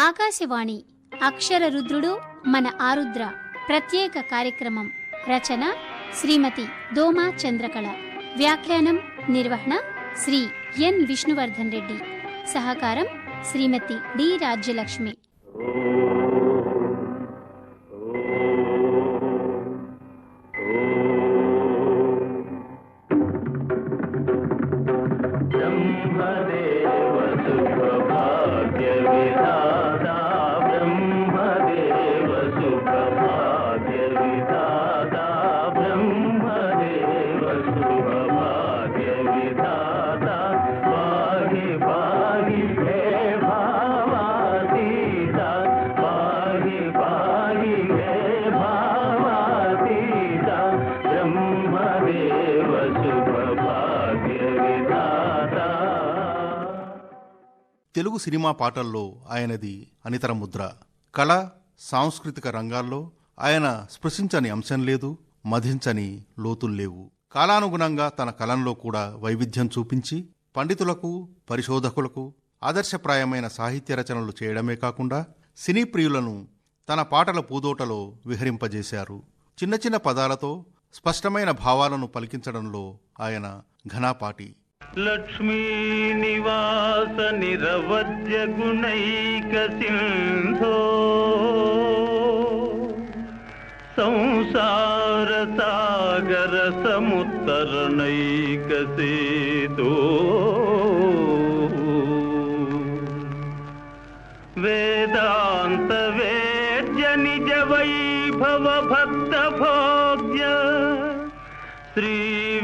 ఆకాశవాణి అక్షర రుద్రుడు మన ఆరుద్ర ప్రత్యేక కార్యక్రమం. రచన శ్రీమతి దోమా చంద్రకళ. వ్యాఖ్యానం నిర్వహణ శ్రీ ఎన్ విష్ణువర్ధన్ రెడ్డి. సహకారం శ్రీమతి డి రాజ్యలక్ష్మి. తెలుగు సినిమా పాటల్లో ఆయనది అనితర ముద్ర. కళ, సాంస్కృతిక రంగాల్లో ఆయన స్పృశించని అంశం లేదు, మధించని లోతుల్లేవు. కాలానుగుణంగా తన కలంలో కూడా వైవిధ్యం చూపించి పండితులకు, పరిశోధకులకు ఆదర్శప్రాయమైన సాహిత్య రచనలు చేయడమే కాకుండా సినీ ప్రియులను తన పాటల పూదోటలో విహరింపజేశారు. చిన్న చిన్న పదాలతో స్పష్టమైన భావాలను పలికించడంలో ఆయన ఘనాపాటి. లక్ష్మీ నివాస నిరవధ్య గుణైక సింధో సంసార సాగర సముత్తరణైక సేతో వేదాంత వేద్య నిజ వైభవ భక్త భోగ్య శ్రీ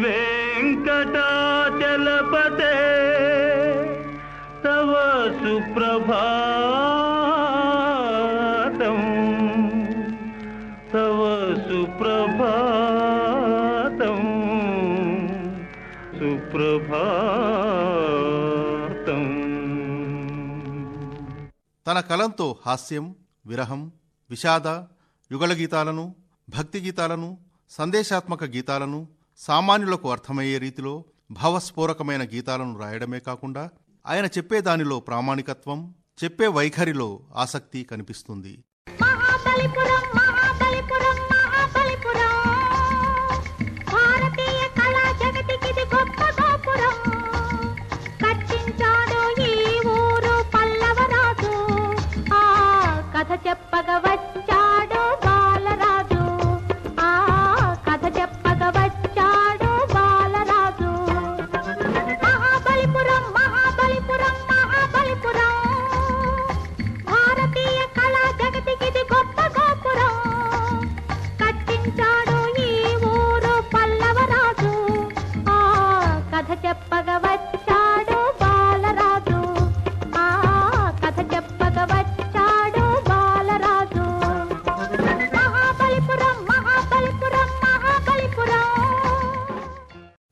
వెంకటాచలపతే తవ సుప్రభాతం తవ సుప్రభాతం సుప్రభాతం. తన కలంతో హాస్యం, విరహం, విషాద, యుగళ గీతాలను, భక్తి గీతాలను, సందేశాత్మక గీతాలను, సామాన్యులకు అర్థమయ్యే రీతిలో భావస్ఫోరకమైన గీతాలను రాయడమే కాకుండా ఆయన చెప్పే దానిలో ప్రామాణికత్వం, చెప్పే వైఖరిలో ఆసక్తి కనిపిస్తుంది.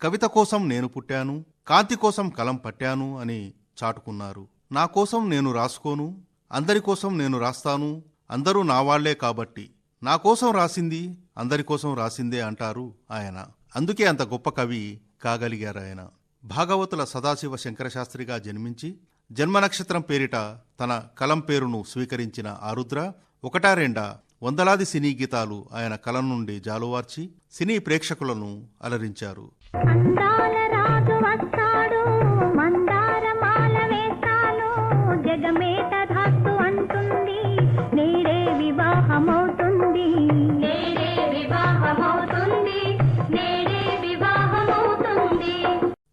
కవిత కోసం నేను పుట్టాను, కాంతి కోసం కలం పట్టాను అని చాటుకున్నారు. నా కోసం నేను రాసుకోను, అందరి కోసం నేను రాస్తాను, అందరూ నా వాళ్లే కాబట్టి నా కోసం రాసింది అందరి కోసం రాసిందే అంటారు ఆయన. అందుకే అంత గొప్ప కవి కాగలిగారాయన. భాగవతుల సదాశివ శంకరశాస్త్రిగా జన్మించి జన్మ నక్షత్రం పేరిట తన కలం పేరును స్వీకరించిన ఆరుద్ర ఒకటా రెండా వందలాది సినీ గీతాలు ఆయన కలం నుండి జాలువార్చి సినీ ప్రేక్షకులను అలరించారు. అందాల రాజు వస్తాడు, మందారమాల వేస్తాను, జగమేత ధాస్తు అంటుంది, నేడే వివాహమవుతుంది, నేడే వివాహమవుతుంది, నేడే వివాహమవుతుంది.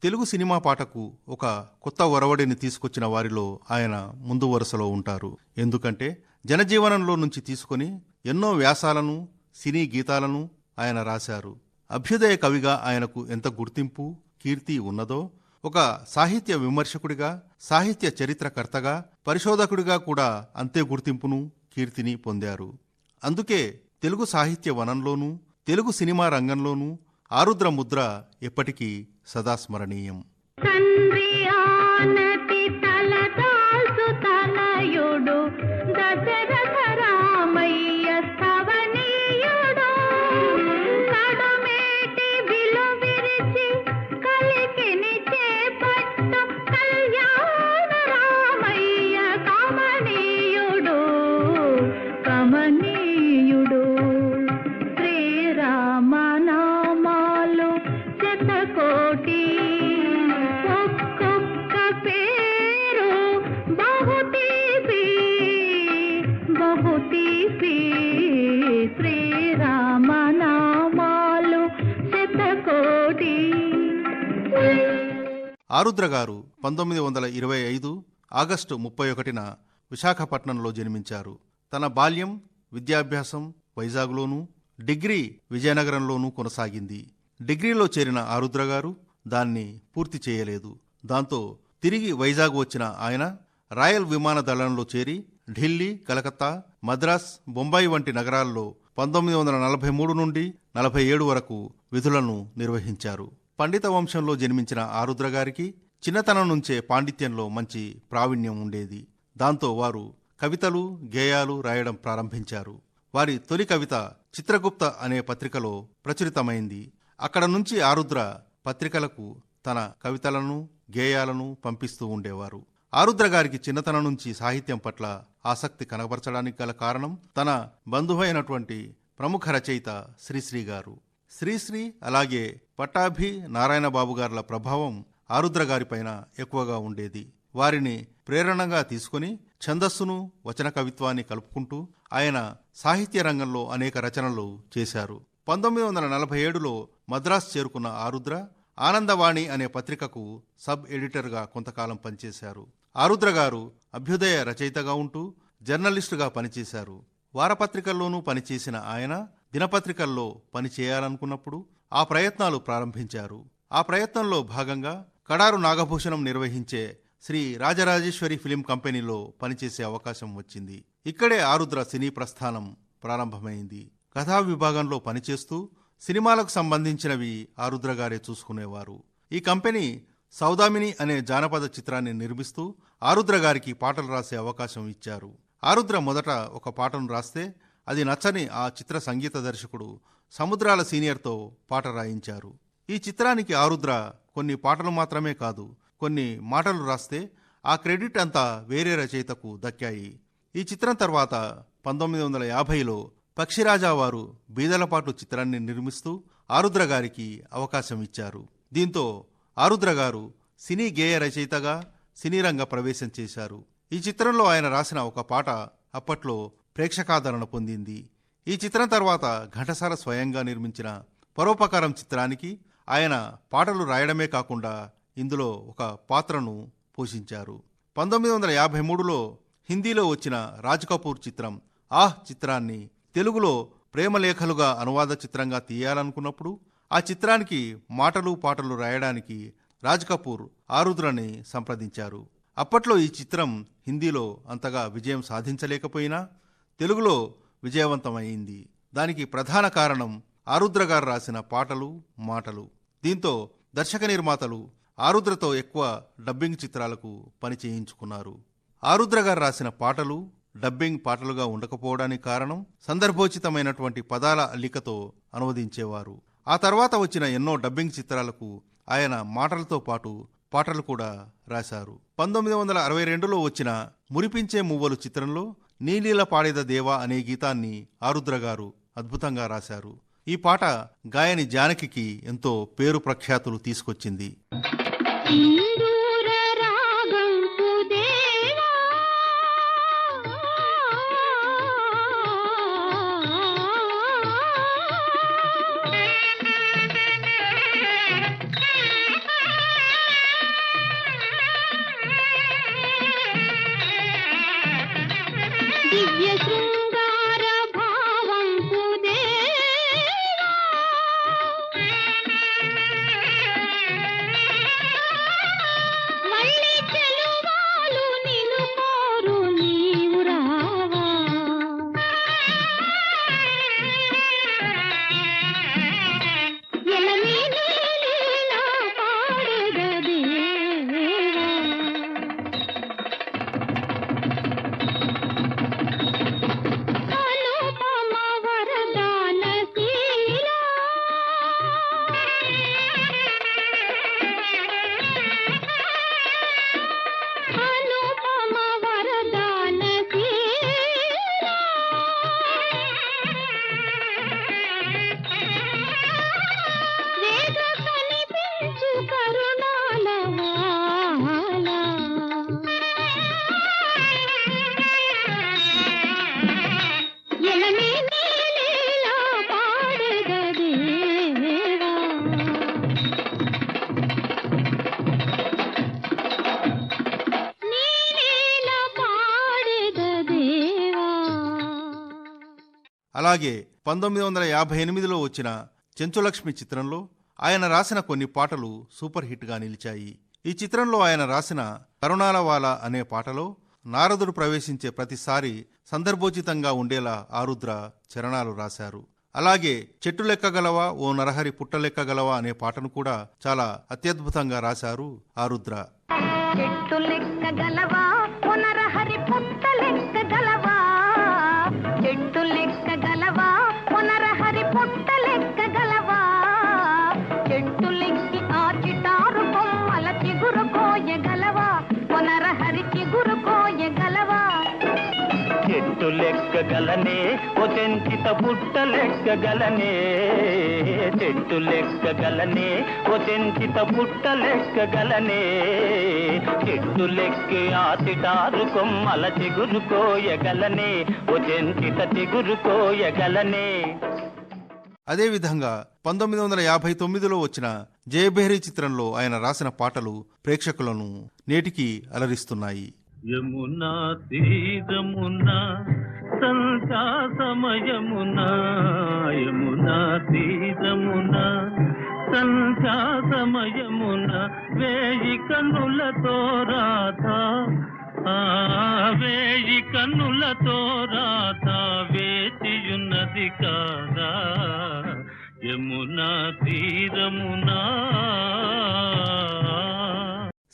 తెలుగు సినిమా పాటకు ఒక కొత్త ఒరవడిని తీసుకొచ్చిన వారిలో ఆయన ముందు వరుసలో ఉంటారు. ఎందుకంటే జనజీవనంలో నుంచి తీసుకొని ఎన్నో వ్యాసాలను, సినీ గీతాలను ఆయన రాశారు. అభ్యుదయ కవిగా ఆయనకు ఎంత గుర్తింపు, కీర్తి ఉన్నదో ఒక సాహిత్య విమర్శకుడిగా, సాహిత్య చరిత్రకర్తగా, పరిశోధకుడిగా కూడా అంతే గుర్తింపును, కీర్తిని పొందారు. అందుకే తెలుగు సాహిత్య వనంలోనూ, తెలుగు సినిమా రంగంలోనూ ఆరుద్ర ముద్ర ఎప్పటికీ సదా స్మరణీయం. దశరథ రామయ్య స్థవనీయుడు కడమేటి విలువిరిచి కలికిని చేపట్టు కళ్యాణ రామయ్య కమనీయుడు. ఆరుద్ర గారు 1925 ఆగస్టు 31న విశాఖపట్నంలో జన్మించారు. తన బాల్యం, విద్యాభ్యాసం వైజాగ్లోనూ, డిగ్రీ విజయనగరంలోనూ కొనసాగింది. డిగ్రీలో చేరిన ఆరుద్ర గారు దాన్ని పూర్తి చేయలేదు. దాంతో తిరిగి వైజాగ్ వచ్చిన ఆయన రాయల్ విమాన దళంలో చేరి ఢిల్లీ, కలకత్తా, మద్రాస్, బొంబాయి వంటి నగరాల్లో 1943 నుండి 47 వరకు విధులను నిర్వహించారు. పండిత వంశంలో జన్మించిన ఆరుద్ర గారికి చిన్నతనం నుంచే పాండిత్యంలో మంచి ప్రావీణ్యం ఉండేది. దాంతో వారు కవితలు, గేయాలు రాయడం ప్రారంభించారు. వారి తొలి కవిత చిత్రగుప్త అనే పత్రికలో ప్రచురితమైంది. అక్కడ నుంచి ఆరుద్ర పత్రికలకు తన కవితలను, గేయాలను పంపిస్తూ ఉండేవారు. ఆరుద్ర గారికి చిన్నతనం నుంచి సాహిత్యం పట్ల ఆసక్తి కనబరచడానికి గల కారణం తన బంధువైనటువంటి ప్రముఖ రచయిత శ్రీశ్రీ గారు. శ్రీశ్రీ అలాగే పట్టాభి నారాయణబాబు గారుల ప్రభావం ఆరుద్ర గారిపైన ఎక్కువగా ఉండేది. వారిని ప్రేరణగా తీసుకుని ఛందస్సును, వచన కవిత్వాన్ని కలుపుకుంటూ ఆయన సాహిత్య రంగంలో అనేక రచనలు చేశారు. 1947లో మద్రాసు చేరుకున్న ఆరుద్ర ఆనందవాణి అనే పత్రికకు సబ్ ఎడిటర్గా కొంతకాలం పనిచేశారు. ఆరుద్ర గారు అభ్యుదయ రచయితగా ఉంటూ జర్నలిస్టుగా పనిచేశారు. వారపత్రికల్లోనూ పనిచేసిన ఆయన దినపత్రికల్లో పనిచేయాలనుకున్నప్పుడు ఆ ప్రయత్నాలు ప్రారంభించారు. ఆ ప్రయత్నంలో భాగంగా కడారు నాగభూషణం నిర్వహించే శ్రీ రాజరాజేశ్వరి ఫిలిం కంపెనీలో పనిచేసే అవకాశం వచ్చింది. ఇక్కడే ఆరుద్ర సినీ ప్రస్థానం ప్రారంభమైంది. కథా విభాగంలో పనిచేస్తూ సినిమాలకు సంబంధించినవి ఆరుద్ర గారే చూసుకునేవారు. ఈ కంపెనీ సౌదామిని అనే జానపద చిత్రాన్ని నిర్మిస్తూ ఆరుద్ర గారికి పాటలు రాసే అవకాశం ఇచ్చారు. ఆరుద్ర మొదట ఒక పాటను రాస్తే అది నచ్చని ఆ చిత్ర సంగీత దర్శకుడు సముద్రాల సీనియర్తో పాట రాయించారు. ఈ చిత్రానికి ఆరుద్ర కొన్ని పాటలు మాత్రమే కాదు, కొన్ని మాటలు రాస్తే ఆ క్రెడిట్ అంతా వేరే రచయితకు దక్కాయి. ఈ చిత్రం తర్వాత 1950లో పక్షిరాజా వారు బీదలపాటు చిత్రాన్ని నిర్మిస్తూ ఆరుద్ర గారికి అవకాశం ఇచ్చారు. దీంతో ఆరుద్ర గారు సినీ గేయ రచయితగా సినీ రంగ ప్రవేశం చేశారు. ఈ చిత్రంలో ఆయన రాసిన ఒక పాట అప్పట్లో ప్రేక్షకాదరణ పొందింది. ఈ చిత్రం తర్వాత ఘంటసాల స్వయంగా నిర్మించిన పరోపకారం చిత్రానికి ఆయన పాటలు రాయడమే కాకుండా ఇందులో ఒక పాత్రను పోషించారు. 1953లో హిందీలో వచ్చిన రాజ్ కపూర్ చిత్రం ఆహ్ చిత్రాన్ని తెలుగులో ప్రేమలేఖలుగా అనువాద చిత్రంగా తీయాలనుకున్నప్పుడు ఆ చిత్రానికి మాటలు పాటలు రాయడానికి రాజ్ కపూర్ ఆరుద్రని సంప్రదించారు. అప్పట్లో ఈ చిత్రం హిందీలో అంతగా విజయం సాధించలేకపోయినా తెలుగులో విజయవంతమైంది. దానికి ప్రధాన కారణం ఆరుద్ర గారు రాసిన పాటలు, మాటలు. దీంతో దర్శక నిర్మాతలు ఆరుద్రతో ఎక్కువ డబ్బింగ్ చిత్రాలకు పని చేయించుకున్నారు. ఆరుద్ర గారు రాసిన పాటలు డబ్బింగ్ పాటలుగా ఉండకపోవడానికి కారణం సందర్భోచితమైనటువంటి పదాల అల్లికతో అనువదించేవారు. ఆ తర్వాత వచ్చిన ఎన్నో డబ్బింగ్ చిత్రాలకు ఆయన మాటలతో పాటు పాటలు కూడా రాశారు. 1962లో వచ్చిన మురిపించే మువ్వలు చిత్రంలో నీలీల పాడేద దేవా అనే గీతాన్ని ఆరుద్ర గారు అద్భుతంగా రాశారు. ఈ పాట గాయని జానకికి ఎంతో పేరు ప్రఖ్యాతులు తీసుకొచ్చింది. దివ్య శృంగార భావం మళ్ళీ చెలువాలు నిన్ను కోరు నీవు రావా ఎలమీ నీలీలా పాడెద దేవా అలాగే 1958లో వచ్చిన చెంచులక్ష్మి చిత్రంలో ఆయన రాసిన కొన్ని పాటలు సూపర్ హిట్గా నిలిచాయి. ఈ చిత్రంలో ఆయన రాసిన కరుణాలవాల అనే పాటలో నారదుడు ప్రవేశించే ప్రతిసారి సందర్భోచితంగా ఉండేలా ఆరుద్ర చరణాలు రాశారు. అలాగే చెట్టు లెక్కగలవా ఓ నరహరి పుట్టలెక్కగలవా అనే పాటను కూడా చాలా అత్యద్భుతంగా రాశారు ఆరుద్ర. చెట్టు లెక్కగలవా ఓ నరహరి పుట్టలెక్కగలవా, చెట్టు లెక్కగలవా ఓ నరహరి పుట్టలెక్కగలవా, చెట్టు లెక్కి ఆ చిటారు కొమ్మల చిగురు కోయగలవా ఓ నరహరి చిగురు కోయగలవా. చెట్టు లెక్కగలనే ఓ చెంచిత పుట్ట లెక్కగలనే, చెట్టు లెక్కగలనే ఓ చెంచిత పుట్ట లెక్కగలనే, చెట్టు లెక్కి ఆ చిటారు కొమ్మల చిగురు కోయగలనే ఓ చెంచిత చిగురు కోయగలనే. అదేవిధంగా 1959లో వచ్చిన జయభేరి చిత్రంలో ఆయన రాసిన పాటలు ప్రేక్షకులను నేటికి అలరిస్తున్నాయి. యమునా తీరమున సంధ్యా సమయమున, యమునా తీరమున సంధ్యా సమయమున వేయి కన్నులతో రాధా, వేయి కన్నులతో రాధా వేచియున్నది కాదా యమునా తీరమునా.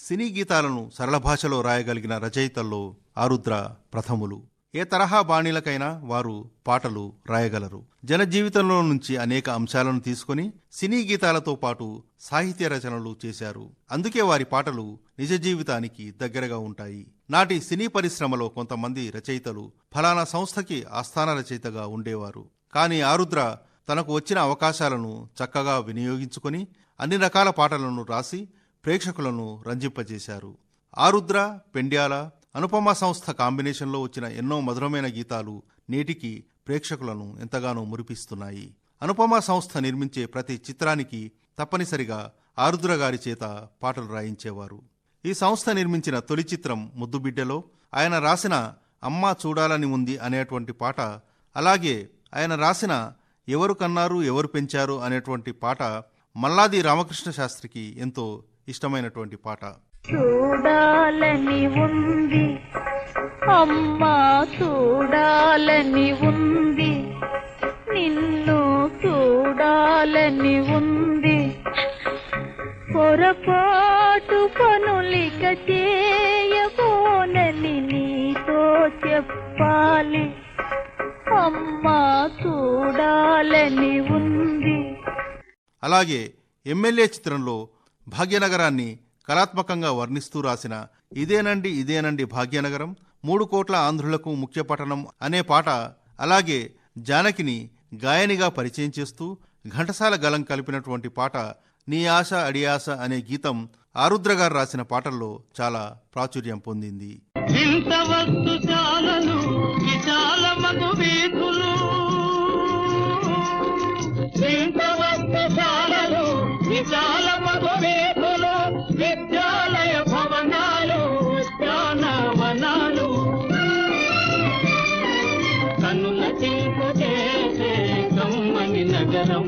సినీ గీతాలను సరళ భాషలో రాయగలిగిన రచయితల్లో ఆరుద్ర ప్రథములు. ఏ తరహా బాణీలకైనా వారు పాటలు రాయగలరు. జనజీవితంలో నుంచి అనేక అంశాలను తీసుకుని సినీ గీతాలతో పాటు సాహిత్య రచనలు చేశారు. అందుకే వారి పాటలు నిజ జీవితానికి దగ్గరగా ఉంటాయి. నాటి సినీ పరిశ్రమలో కొంతమంది రచయితలు ఫలానా సంస్థకి ఆస్థాన రచయితగా ఉండేవారు. కానీ ఆరుద్ర తనకు వచ్చిన అవకాశాలను చక్కగా వినియోగించుకొని అన్ని రకాల పాటలను రాసి ప్రేక్షకులను రంజింపజేశారు. ఆరుద్ర, పెండ్యాల, అనుపమ సంస్థ కాంబినేషన్లో వచ్చిన ఎన్నో మధురమైన గీతాలు నేటికి ప్రేక్షకులను ఎంతగానో మురిపిస్తున్నాయి. అనుపమ సంస్థ నిర్మించే ప్రతి చిత్రానికి తప్పనిసరిగా ఆరుద్ర గారి చేత పాటలు రాయించేవారు. ఈ సంస్థ నిర్మించిన తొలి చిత్రం ముద్దుబిడ్డలో ఆయన రాసిన అమ్మా చూడాలని ఉంది అనేటువంటి పాట, అలాగే ఆయన రాసిన ఎవరు కన్నారు ఎవరు పెంచారు అనేటువంటి పాట మల్లాది రామకృష్ణ శాస్త్రికి ఎంతో ఇష్టమైనటువంటి పాట. చూడాలని ఉంది అమ్మా చూడాలని ఉంది, నిన్ను చూడాలని ఉంది, పొరపాటు పనులిక చేయబోనని నీతో చెప్పాలి, అమ్మా చూడాలని ఉంది. అలాగే ఎమ్మెల్యే చిత్రంలో భాగ్యనగరాన్ని కళాత్మకంగా వర్ణిస్తూ రాసిన ఇదేనండి ఇదేనండి భాగ్యనగరం, 3 కోట్ల ఆంధ్రులకు ముఖ్య పట్టణం అనే పాట, అలాగే జానకిని గాయనిగా పరిచయం చేస్తూ ఘంటసాల గలం కలిపినటువంటి పాట నీ ఆశ అడియాస అనే గీతం ఆరుద్ర గారు రాసిన పాటల్లో చాలా ప్రాచుర్యం పొందింది. ఇంతవస్తు చాలను విశాల మగు వీధులు, ఇంతవస్తు చాలను విశాల మగు వీధులు, విద్యాలయ భవనాలు ఉద్యానవనాలు, కన్నుల చింపు చేసే కమ్మని నగరం,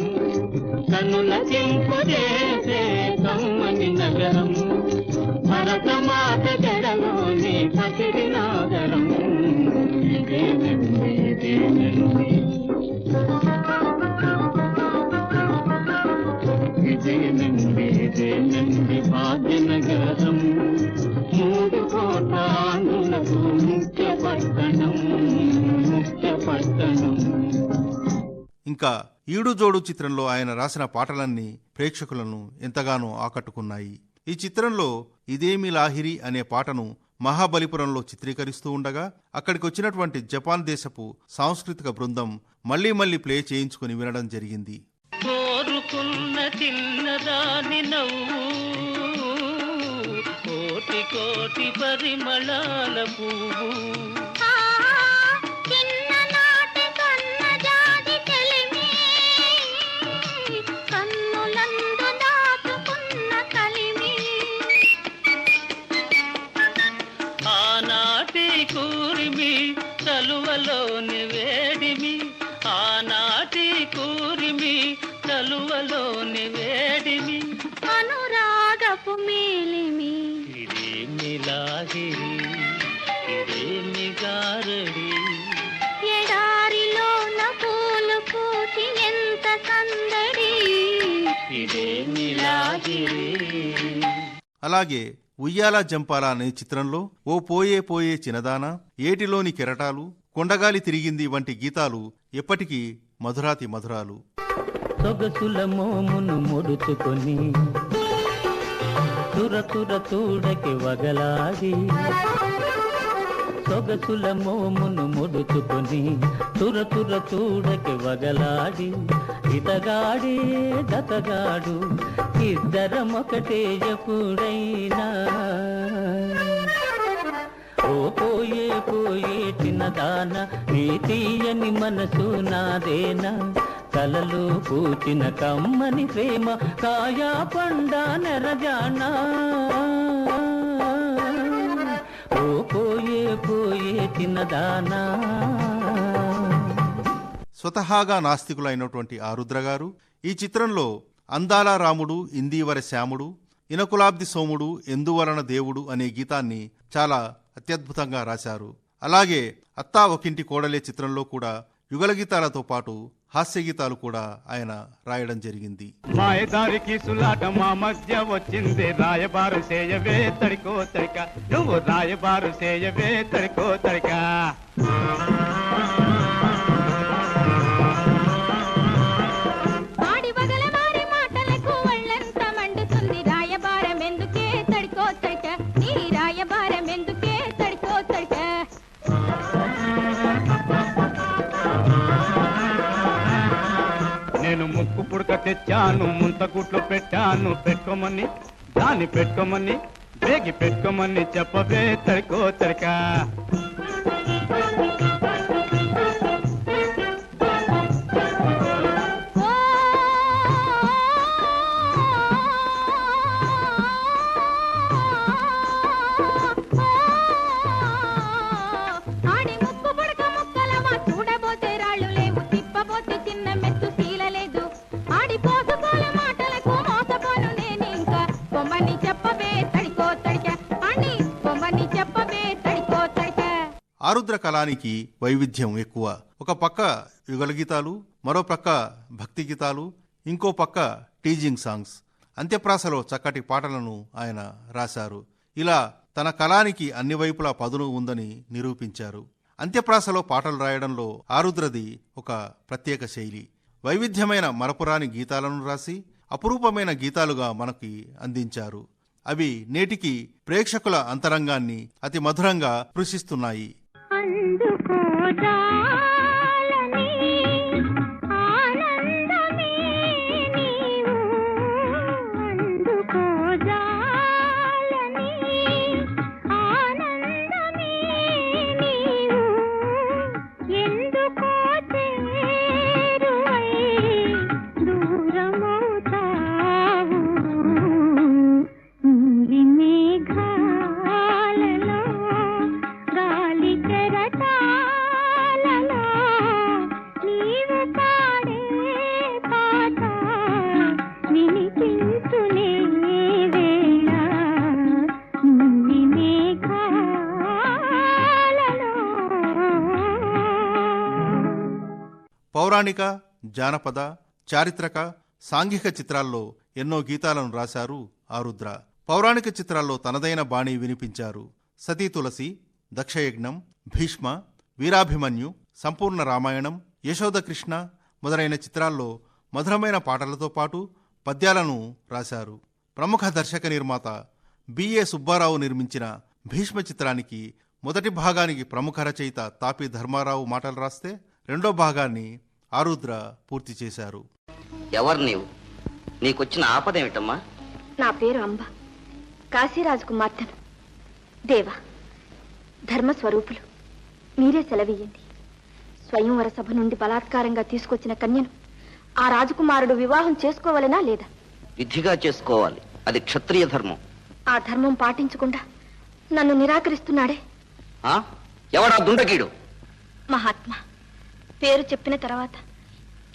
కన్నుల చింపు చేసే కమ్మని నగరం, భరతమాత జడలోని పసిడి నాగరం, ఇదేనండి ఇదేనండి ఇదేనండి ఇదేనండి భాగ్యనగరం, 3 కోట్ల ఆంధ్రులకు ముఖ్య పట్టణం ముఖ్య పట్టణం. ఇంకా ఈడు జోడు చిత్రంలో ఆయన రాసిన పాటలన్నీ ప్రేక్షకులను ఎంతగానో ఆకట్టుకున్నాయి. ఈ చిత్రంలో ఇదేమి లాహిరి అనే పాటను మహాబలిపురంలో చిత్రీకరిస్తూ ఉండగా అక్కడికి వచ్చినటువంటి జపాన్ దేశపు సాంస్కృతిక బృందం మళ్లీ మళ్లీ ప్లే చేయించుకుని వినడం జరిగింది. కోరుకున్న చిన్నదాని నవ్వు, కోటి కోటి పరిమళాల పువ్వు, చిన్ననాటి కన్నజాతి చెలిమి, కన్నులందు దాచుకున్న కలిమి, ఆనాటి కూరిమి చలువలోని వేడిమి, ఆనాటి కూరిమి తలువలోని వేడిమి అనురాగపు మేలిమి ఇదేమి లాహిరి ఇదేమి గారడి ఎడారిలోన పూలు పూచి ఎంత సందడి ఇదేమి లాహిరి. అలాగే ఉయ్యాల జంపాల అనే చిత్రంలో ఓ పోయే పోయే చిన్నదాన, ఏటిలోని కెరటాలు, కొండగాలి తిరిగింది వంటి గీతాలు ఎప్పటికీ మధురాతి మధురాలు. సొగసుల మోమును ముడుచుకొని తురతుర తూడకి వగలాడి సొగసుల మోమును ముడుచుకొని తురతుర తూడకి వగలాడి ఇతగాడే దతగాడు ఇద్దరమొకటే ఎప్పుడైనా ఓ పోయే పోయే చిన్నదాన నీ తీయని మనసు నాదేనా కలలు పూచిన కమ్మని ప్రేమ కాయా పండా నెరజానా ఓ పోయే పోయే చిన్నదానా. స్వతహాగా నాస్తికులైనటువంటి ఆరుద్ర గారు ఈ చిత్రంలో అందాల రాముడు ఇందీవర శ్యాముడు ఇనకులాబ్ది సోముడు ఎందువలన దేవుడు అనే గీతాన్ని చాలా అత్యద్భుతంగా రాశారు. అలాగే అత్తా ఒకింటి కోడలే చిత్రంలో కూడా యుగల గీతాలతో పాటు హాస్య గీతాలు కూడా ఆయన రాయడం జరిగింది. మాయదారికి సులాట మా మధ్య వచ్చింది రాయబారు చేయవే తడికో తడిక నువ్వు రాయబారు చేయవే తడికో తడిక నేను ముక్కు పుడక తెచ్చాను ముంతగుట్లు పెట్టాను పెట్టుకోమని దాన్ని పెట్టుకోమని బేగి పెట్టుకోమని చెప్పవే తడికో తడిక ఆరుద్ర కళానికి వైవిధ్యం ఎక్కువ. ఒక పక్క యుగల గీతాలు, మరో పక్క భక్తి గీతాలు, ఇంకో పక్క టీజింగ్ సాంగ్స్, అంత్యప్రాసలో చక్కటి పాటలను ఆయన రాశారు. ఇలా తన కళానికి అన్ని వైపులా పదును ఉందని నిరూపించారు. అంత్యప్రాసలో పాటలు రాయడంలో ఆరుద్రది ఒక ప్రత్యేక శైలి. వైవిధ్యమైన మరపురాని గీతాలను రాసి అపురూపమైన గీతాలుగా మనకి అందించారు. అవి నేటికి ప్రేక్షకుల అంతరంగాన్ని అతి మధురంగా స్పృశిస్తున్నాయి. పౌరాణిక, జానపద, చారిత్రక, సాంఘిక చిత్రాల్లో ఎన్నో గీతాలను రాశారు ఆరుద్ర. పౌరాణిక చిత్రాల్లో తనదైన బాణీ వినిపించారు. సతీ తులసి, దక్షయజ్ఞం, భీష్మ, వీరాభిమన్యు, సంపూర్ణ రామాయణం, యశోదకృష్ణ మొదలైన చిత్రాల్లో మధురమైన పాటలతో పాటు పద్యాలను రాశారు. ప్రముఖ దర్శక నిర్మాత బిఏ సుబ్బారావు నిర్మించిన భీష్మ చిత్రానికి మొదటి భాగానికి ప్రముఖ రచయిత తాపి ధర్మారావు మాటలు రాస్తే రెండో భాగాన్ని ఆరుద్ర పూర్తి చేశారు. ఎవరు నీవు? నీకొచ్చిన ఆపదేమిటమ్మా? నా పేరు అంబ, కాశీరాజు కుమార్తెను. దేవా, ధర్మస్వరూపులు, మీరే సెలవీయండి. స్వయంవర సభ నుండి బలాత్కారంగా తీసుకొచ్చిన కన్యను ఆ రాజకుమారుడు వివాహం చేసుకోవాలనా లేదా? విధిగా చేసుకోవాలి, అది క్షత్రియ ధర్మం. ఆ ధర్మం పాటించకుండా నన్ను నిరాకరిస్తున్నాడే. ఎవడా దుండకీడు? మహాత్మా, పేరు చెప్పిన తర్వాత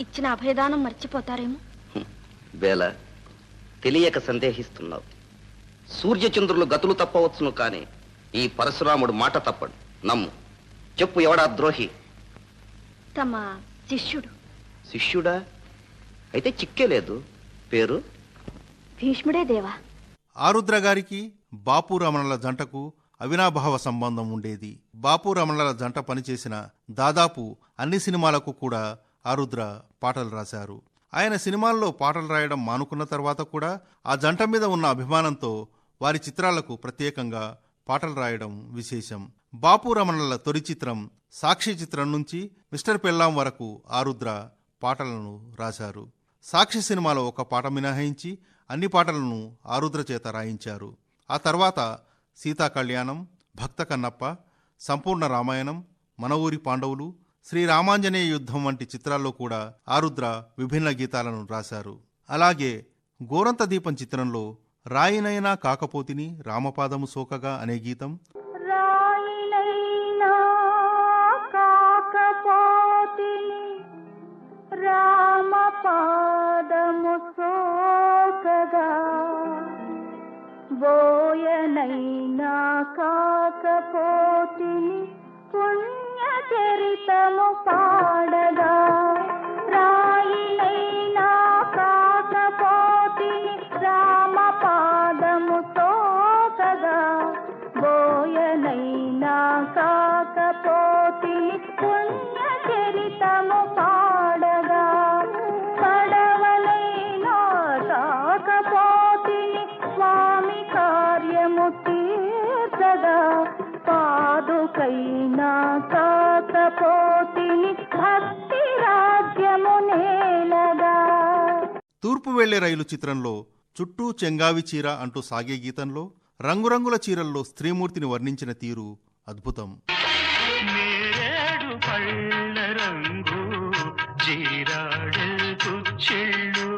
ఇచ్చిన అభయదానం మర్చిపోతారేమో. వేళ తెలియక సందేహిస్తున్నావు. సూర్యచంద్రులు గతులు తప్పవచ్చును, కానీ ఈ పరశురాముడు మాట తప్పడు. నమ్ము. చెప్పు, ఎవడా ద్రోహి? తమ శిష్యుడు. శిష్యుడా? అయితే చిక్కే లేదు. పేరు? భీష్ముడే దేవా. ఆరుద్ర గారికి బాపు రమణల జంటకు అవినాభావ సంబంధం ఉండేది. బాపు రమణల జంట పనిచేసిన దాదాపు అన్ని సినిమాలకు కూడా ఆరుద్ర పాటలు రాశారు. ఆయన సినిమాల్లో పాటలు రాయడం మానుకున్న తర్వాత కూడా ఆ జంట మీద ఉన్న అభిమానంతో వారి చిత్రాలకు ప్రత్యేకంగా పాటలు రాయడం విశేషం. బాపు రమణల తొలి చిత్రం సాక్షి చిత్రం నుంచి మిస్టర్ పెల్లాం వరకు ఆరుద్ర పాటలను రాశారు. సాక్షి సినిమాలో ఒక పాట మినహాయించి అన్ని పాటలను ఆరుద్ర చేత రాయించారు. ఆ తర్వాత సీతా కళ్యాణం, భక్త కన్నప్ప, సంపూర్ణ రామాయణం, మన ఊరి పాండవులు, శ్రీ రామాంజనేయ యుద్ధం వంటి చిత్రాల్లో కూడా ఆరుద్ర విభిన్న గీతాలను రాశారు. అలాగే గోరంత దీపం చిత్రంలో రాయినైనా కాకపోతిని రామపాదము సోకగా అనే గీతం, రాయినైనా కాకపోతిని రామపాదము సోకగా, బోయనైనా కాకపోతిని పుణ్యచరితము పాడగా, రాయినైనా కాకపోతిని రామపాదము సోకగా, బోయనైనా కాకపోతిని పుణ్యచరితము పాడగా, పడవలైనా కాకపోతిని స్వామి కార్యము తీర్చగా, పాదుకైనా కాకపోతిని భక్తి రాజ్యము నేలగా. తూర్పు వెళ్లే రైలు చిత్రంలో చుట్టూ చెంగావి చీర అంటూ సాగే గీతంలో రంగురంగుల చీరల్లో స్త్రీమూర్తిని వర్ణించిన తీరు అద్భుతం. నేరేడు పళ్ళ రంగు జీరాడు కుచ్చిళ్ళు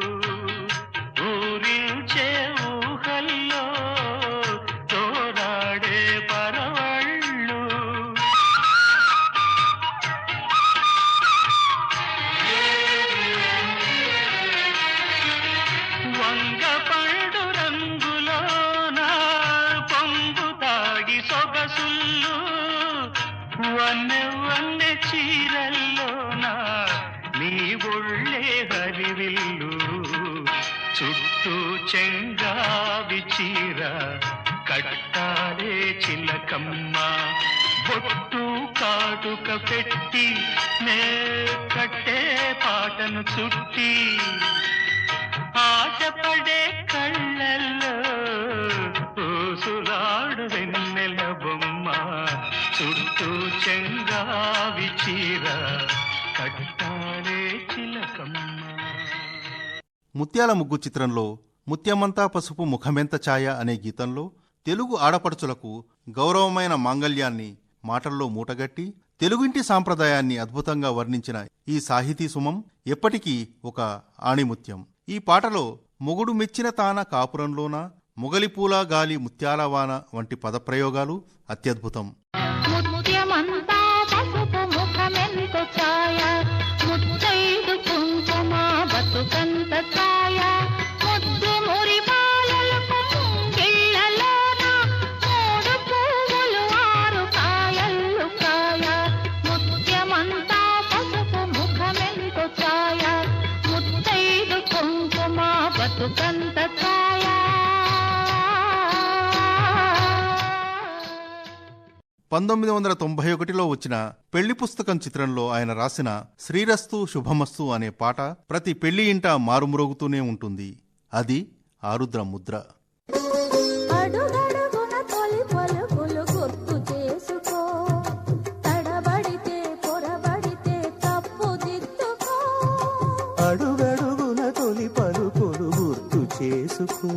ఊరించే ఊహల్లో తోరాడే పరవళ్ళు, వంగ పండు రంగులోన పొంగు తాగి సొగసుళ్ళు, వన్నె వన్నె చీరల్లోన నీ ఒళ్ళే హరివిల్లు, చుట్టూ చెంగావి చీర కట్టాలే చిలకమ్మ, బొట్టు కాటుక పెట్టి నే కట్టే పాటను చుట్టి, ఆశపడే కళ్ళల్లో ఊసులాడు వెన్నెల బొమ్మ, చుట్టూ చెంగావి చీర కట్టాలే చిలకమ్మ. ముత్యాల ముగ్గు చిత్రంలో ముత్యమంతా పసుపు ముఖమెంత ఛాయ అనే గీతంలో తెలుగు ఆడపడుచులకు గౌరవమైన మాంగల్యాన్ని మాటల్లో మూటగట్టి తెలుగింటి సాంప్రదాయాన్ని అద్భుతంగా వర్ణించిన ఈ సాహితీ సుమం ఎప్పటికీ ఒక ఆణిముత్యం. ఈ పాటలో మొగుడు మెచ్చిన తాన కాపురంలోన, మొగలిపూల గాలి ముత్యాలవాన వంటి పదప్రయోగాలు అత్యద్భుతం. ముత్యమంతా పసుపు ముఖమెంత ఛాయ, ముత్తైదు కుంకుమ బతుకంత ఛాయ, ముద్దు మురి పాలలకు ముంగిళ్ళలోన, మూడు పువ్వులు ఆరు కాయల్లు కాయ, ముత్యమంతా పసుపు ముఖమెంత ఛాయ, ముత్తైదు కుంకుమ బతుకంత ఛాయ. 1991లో వచ్చిన పెళ్లి పుస్తకం చిత్రంలో ఆయన రాసిన శ్రీరస్తు శుభమస్తు అనే పాట ప్రతి పెళ్లి ఇంట మారుమ్రోగుతూనే ఉంటుంది. అది ఆరుద్ర ముద్ర. అడుగడుగున తొలి పలుకులు గుర్తు చేసుకో, తడబడితే పొరబడితే తప్పు దిద్దుకో, అడుగడుగున తొలి పలుకులు గుర్తు చేసుకో,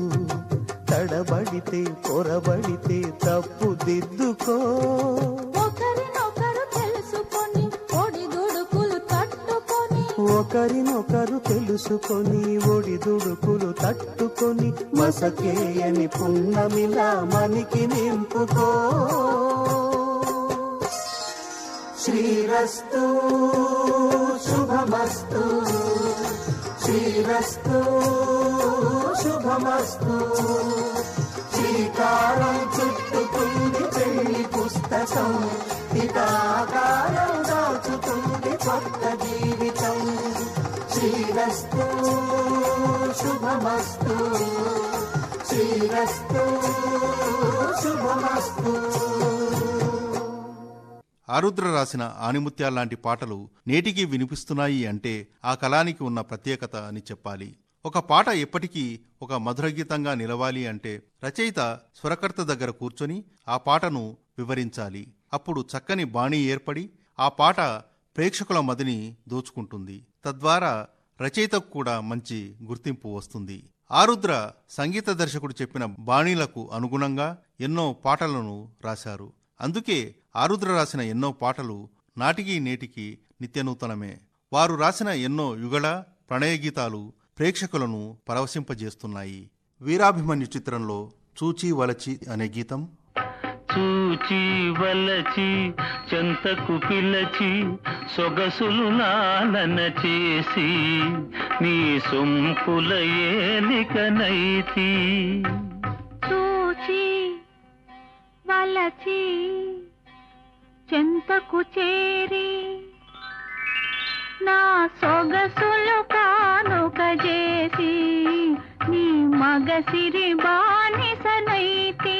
తడబడితే పొరబడితే తప్పు దిద్దుకో, ఒకరినొకరు తెలుసుకొని ఒడిదుడుకులు తట్టుకొని, ఒకరినొకరు తెలుసుకొని ఒడిదుడుకులు తట్టుకొని, మసకేయని పున్నమిలా మనికి నింపుకో. శ్రీరస్తు శుభమస్తు శ్రీరస్తు శుభమస్తు శ్రీకారం చుట్టుకుంది పెళ్లి పుస్తకం హితాకారం దాచుతుంది కొత్త జీవితం శ్రీరస్తు శుభమస్తు శ్రీరస్తు శుభమస్తు. ఆరుద్ర రాసిన ఆణిముత్యాల్లాంటి పాటలు నేటికి వినిపిస్తున్నాయి అంటే ఆ కళానికి ఉన్న ప్రత్యేకత అని చెప్పాలి. ఒక పాట ఎప్పటికీ ఒక మధుర గీతంగా నిలవాలి అంటే రచయిత స్వరకర్త దగ్గర కూర్చొని ఆ పాటను వివరించాలి. అప్పుడు చక్కని బాణీ ఏర్పడి ఆ పాట ప్రేక్షకుల మదిని దోచుకుంటుంది. తద్వారా రచయితకు కూడా మంచి గుర్తింపు వస్తుంది. ఆరుద్ర సంగీత దర్శకుడు చెప్పిన బాణీలకు అనుగుణంగా ఎన్నో పాటలను రాశారు. అందుకే ఆరుద్ర రాసిన ఎన్నో పాటలు నాటికి నేటికి నిత్యనూతనమే. వారు రాసిన ఎన్నో యుగళ ప్రణయ గీతాలు ప్రేక్షకులను పరవశింపజేస్తున్నాయి. వీరాభిమన్యు చిత్రంలో చూచి వలచి అనే గీతం. చూచి వలచి చెంతకు పిలచి సొగసులు నాలన చేసి నీ సొంపుల ఏలికనైతి చూచి వలచి చెంతకు చేరి నా సొగసులు కానుక చేసి నీ మగసిరి బానిసనైతి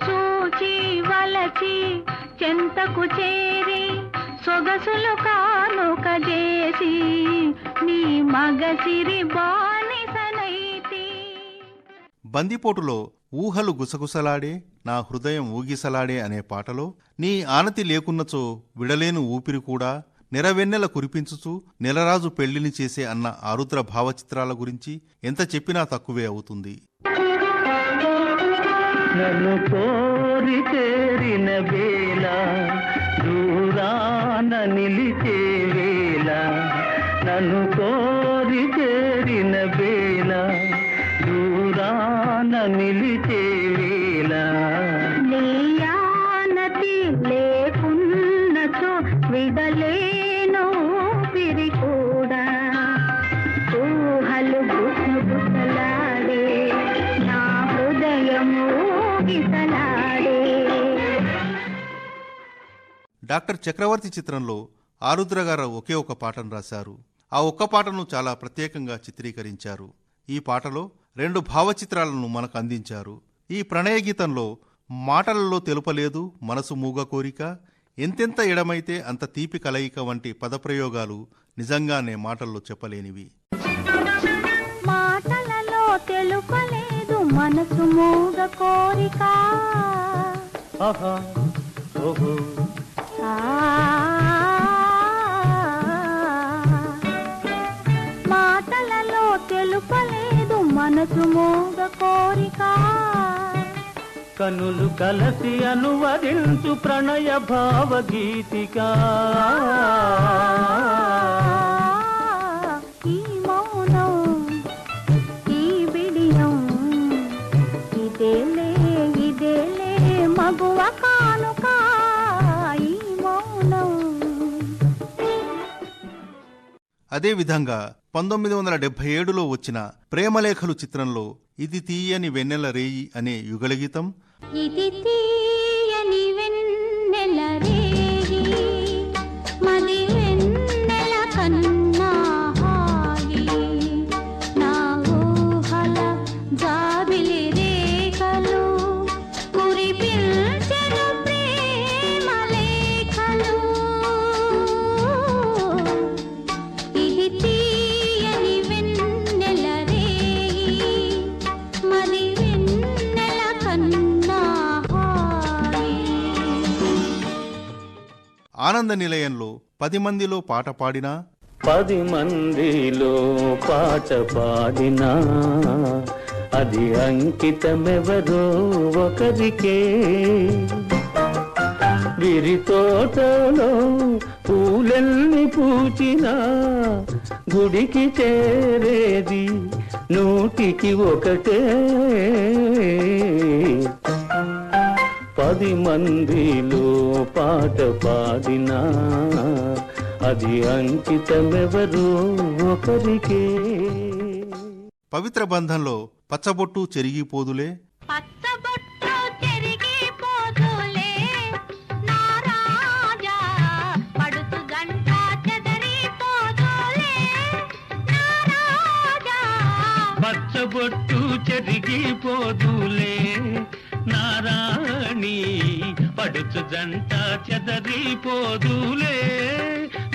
చూచి వలచి చెంతకు చేరి సొగసులు కానుక చేసి నీ మగసిరి బానిసనైతి. బందిపోటులో ఊహలు గుసగుసలాడే నా హృదయం ఊగిసలాడే అనే పాటలో నీ ఆనతి లేకున్నచో విడలేను ఊపిరి కూడా నెరవెన్నెల కురిపించుచు నెలరాజు పెళ్లిని చేసే అన్న ఆరుద్ర భావచిత్రాల గురించి ఎంత చెప్పినా తక్కువే అవుతుంది. నన్ను కోరి చేరిన వేళ దూరాన నిలిచే వేళ నన్ను కోరి చేరిన వేళ దూరాన నిలిచే వేళ నీయానతి లేకున్నచో విడలేను పిరి కూడా ఊహలు గుసగుసలాడే నా హృదయము గిసలాడే. డాక్టర్ చక్రవర్తి చిత్రంలో ఆరుద్ర గారు ఒకే ఒక పాటను రాశారు. ఆ ఒక్క పాటను చాలా ప్రత్యేకంగా చిత్రీకరించారు. ఈ పాటలో 2 భావచిత్రాలను మనకు అందించారు. ఈ ప్రణయ గీతంలో మాటలలో తెలుపలేదు మనసు మూగ కోరిక, ఎంతెంత ఎడమైతే అంత తీపి కలయిక వంటి పదప్రయోగాలు నిజంగానే మాటల్లో చెప్పలేనివి. మాటలలో తెలుపలేదు మనసు మూగ కోరిక మాటలలో తెలుపలేదు మనసు మూగ కోరిక కనులు కలసి అనువదించు ప్రణయ భావగీతిక ఈ మౌనం ఈ బిడియం ఇదేలే ఇదేలే మగువ కానుక ఈ మౌనం. అదేవిధంగా 1977లో వచ్చిన ప్రేమలేఖలు చిత్రంలో ఇది తీయని వెన్నెల రేయి అనే యుగళగీతం. ఇది తీయని వెన్నెల రేయి మది వెన్నెల కన్నా హాయి నా ఊహల జాబిలి రేఖలు కురిపించెను ప్రేమ లేఖలు. ఇది తీయని వెన్నెల రేయి మది వెన్నెల కన్నా హాయి. ఆనంద నిలయంలో 10 మందిలో పాట పాడినా 10 మందిలో పాట పాడినా అది అంకితమెవరో ఒకరికే. విరి తోటలో పూలెల్ని పూచినా గుడికి చేరేది 100కి 1. 10 మందిలో పాట పాడినా అది అంకితమెవరో ఒకరికే. పవిత్ర బంధంలో పచ్చబొట్టు చెరిగిపోదులే, పచ్చబొట్టు చెరిగిపోదులే, నా రాజా పడుతు గంట చెదరిపోదులే, నా రాజా. పచ్చబొట్టు చెరిగిపోదులే, నారాణి పడుచు జంట చెదరిపోదులే,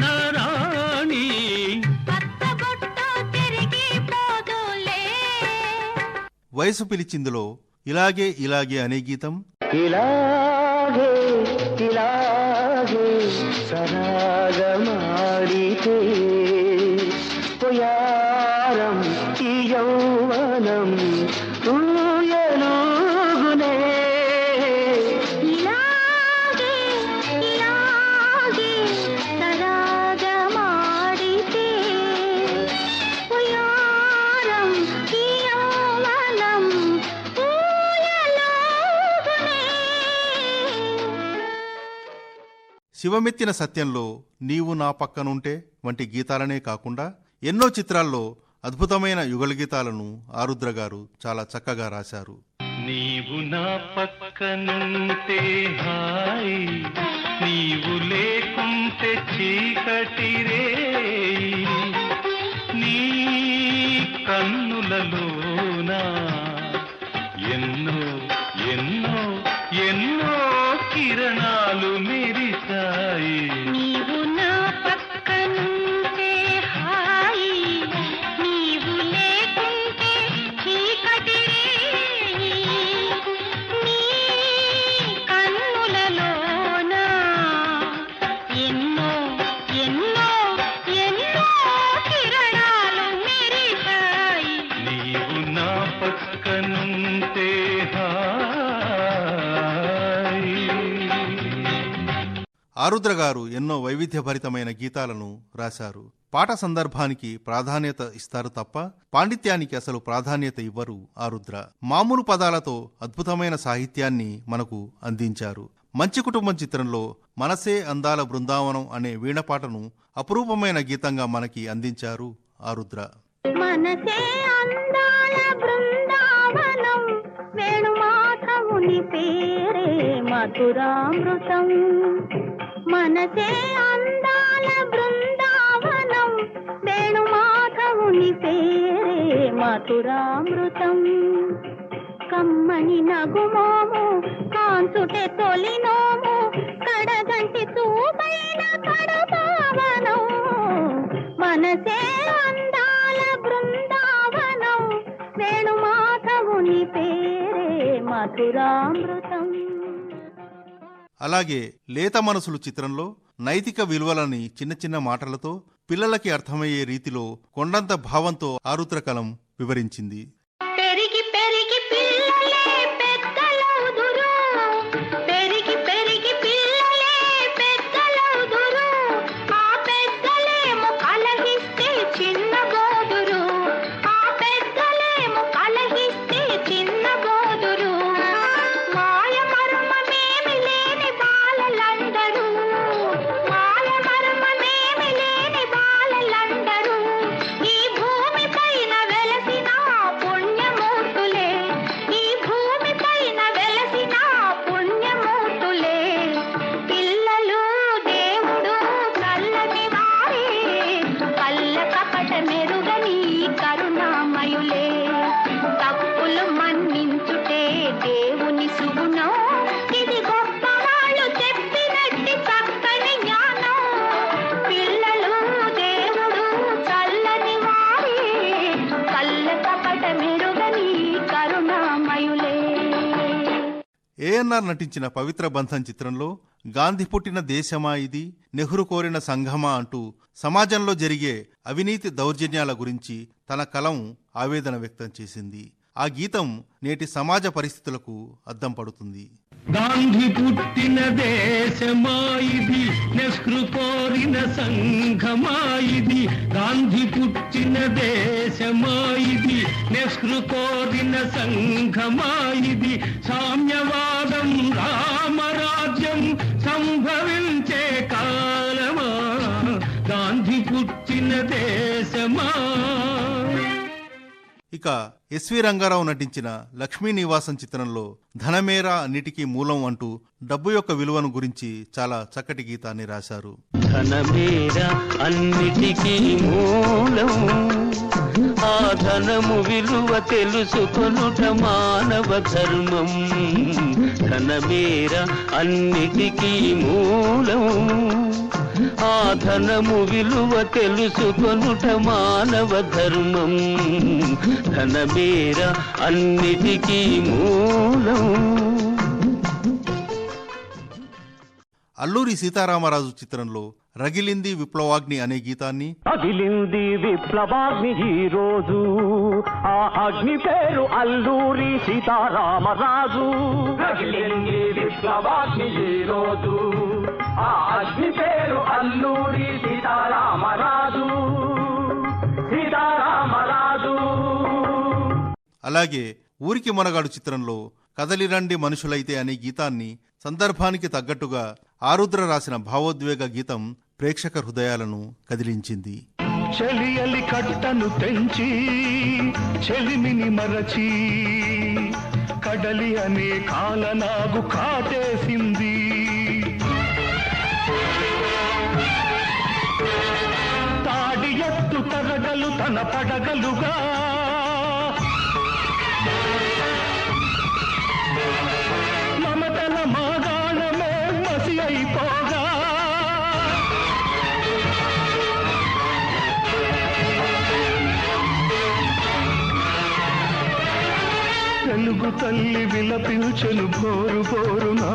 నారాణి. పచ్చబొట్టు చెరిగిపోదులే. వయసు పిలిచిందులో ఇలాగే ఇలాగే అనే గీతం, ఇలాగే ఇలాగే సరాగమాడితే పొయారం ఈ యౌవనం ఊయలుగునే. ఇలాగే ఇలాగే సరాగమాడితే ఉయారం ఈ యౌవనం ఊయలుగునే. శివమెత్తిన సత్యంలో నీవు నా పక్కనుంటే వంటి గీతాలనే కాకుండా ఎన్నో చిత్రాల్లో అద్భుతమైన యుగళ గీతాలను ఆరుద్ర గారు చాలా చక్కగా రాశారు. నీవు నా పక్కనుంటే హాయి, నీవు లేకుంటే చీకటి రే, నీ కన్నులలోనా ఎన్నో ఎన్నో ఎన్నో కిరణాలు మెరిశాయి. నీవు నా పక్కనుంటే హాయి, నీవు లేకుంటే చీకటి రే, నీ కన్నులలోన ఎన్నో ఎన్నో ఎన్నో కిరణాలు మెరిశాయి. నీవు నా పక్కనుంటే హాయి. ఆరుద్ర గారు ఎన్నో వైవిధ్యభరితమైన గీతాలను రాశారు. పాట సందర్భానికి ప్రాధాన్యత ఇస్తారు తప్ప పాండిత్యానికి అసలు ప్రాధాన్యత ఇవ్వరు ఆరుద్ర. మామూలు పదాలతో అద్భుతమైన సాహిత్యాన్ని మనకు అందించారు. మంచి కుటుంబం చిత్రంలో మనసే అందాల బృందావనం అనే వీణపాటను అపురూపమైన గీతంగా మనకి అందించారు ఆరుద్ర. మనసే అందాల బృందావనం, వేణుమాధవుని పేరే మధురామృతం. మనసే అందాల బృందావనం, వేణుమాధవుని పేరే మధురామృతం. కమ్మని నగుమోము కాంచుటే తొలినోము, కడగంటి చూపైన కడపావనం. మనసే అందాల బృందావనం, వేణుమాధవుని పేరే మధురామృతం. అలాగే లేత మనసులు చిత్రంలో నైతిక విలువలని చిన్న చిన్న మాటలతో పిల్లలకి అర్థమయ్యే రీతిలో కొండంత భావంతో ఆరుద్ర కలం వివరించింది. పెరిగి పెరిగి పిల్లలే పెద్దలవుదురు, పెరిగి పెరిగి పిల్లలే పెద్దలవుదురు, ఆ పెద్దలేమో కలహిస్తే చిన్నబోదురు, ఆ పెద్దలేమో కలహిస్తే చిన్నబోదురు. మాయ మర్మమేమి లేని బాలలందరూ, మాయ మర్మమేమి లేని బాలలందరూ, ఈ భూమి పైన వెలసిన పుణ్యమూర్తులే, ఈ భూమి పైన వెలసిన పుణ్యమూర్తులే. పిల్లలు దేవుడు చల్లని వారే, కళ్ళ కపట మెరుగని కరుణామయులే. తప్పులు మన్నించుటే దేవుని సుగుణం, ఇది గొప్ప వాళ్ళు చెప్పినట్టి చక్కని జ్ఞానం. పిల్లలు దేవుడు చల్లని వారే, కళ్ళ కపట మెరుగని కరుణామయులే. ఏఎన్ఆర్ నటించిన పవిత్ర బంధం చిత్రంలో గాంధీ పుట్టిన దేశమా ఇది, నెహ్రూ కోరిన సంఘమా అంటూ సమాజంలో జరిగే అవినీతి దౌర్జన్యాల గురించి తన కలం ఆవేదన వ్యక్తం చేసింది. ఆ గీతం నేటి సమాజ పరిస్థితులకు అద్దం పడుతుంది. గాంధీ పుట్టిన దేశమాయిది, నెహ్రూ కోరిన సంఘమాయిది. గాంధీ పుట్టిన దేశమాయిది, నెహ్రూ కోరిన సంఘమాయిది. సామ్యవాద నిత్యం రామరాజ్యం సంభవించే కాలమా, గాంధీ పుట్టిన దేశమా. ఇక ఎస్వి రంగారావు నటించిన లక్ష్మీ నివాసం చిత్రంలో ధనమేరా అన్నిటికీ మూలం అంటూ డబ్బు యొక్క విలువను గురించి చాలా చక్కటి గీతాన్ని రాశారు. ధనమేరా అన్నిటికీ మూలం, ఆ ధనము విలువ తెలుసుకొనుట మానవ ధర్మం. ధనమేరా అన్నిటికీ మూలం, ఆ ధనము విలువ తెలుసుకొనుట మానవ ధర్మం. ధనమేరా అన్నిటికీ మూలం. అల్లూరి సీతారామరాజు చిత్రంలో రగిలింది విప్లవాగ్ని అనే గీతాన్ని, రగిలింది విప్లవాగ్ని ఈ రోజు, ఆ అగ్ని పేరు అల్లూరి సీతారామరాజు. రగిలింది విప్లవాగ్ని ఈ రోజు, ఆ అగ్ని పేరు అల్లూరి సీతారామరాజు. సీతారామరాజు. అలాగే ఊరికి మొనగాడు చిత్రంలో కదలిరండి మనుషులైతే అనే గీతాన్ని సందర్భానికి తగ్గట్టుగా ఆరుద్ర రాసిన భావోద్వేగ గీతం ప్రేక్షక హృదయాలను కదిలించింది. చెలియలి కట్టను తెంచి చెలిమిని మరచి, కడలి అనే కాలనాగు కాటేసింది. తాడి ఎత్తు తరగలు తన పడగలుగా, మమతల మాగాణమే మసి అయిపోగా, తెలుగు తల్లి విలపించెను భోరు భోరునా,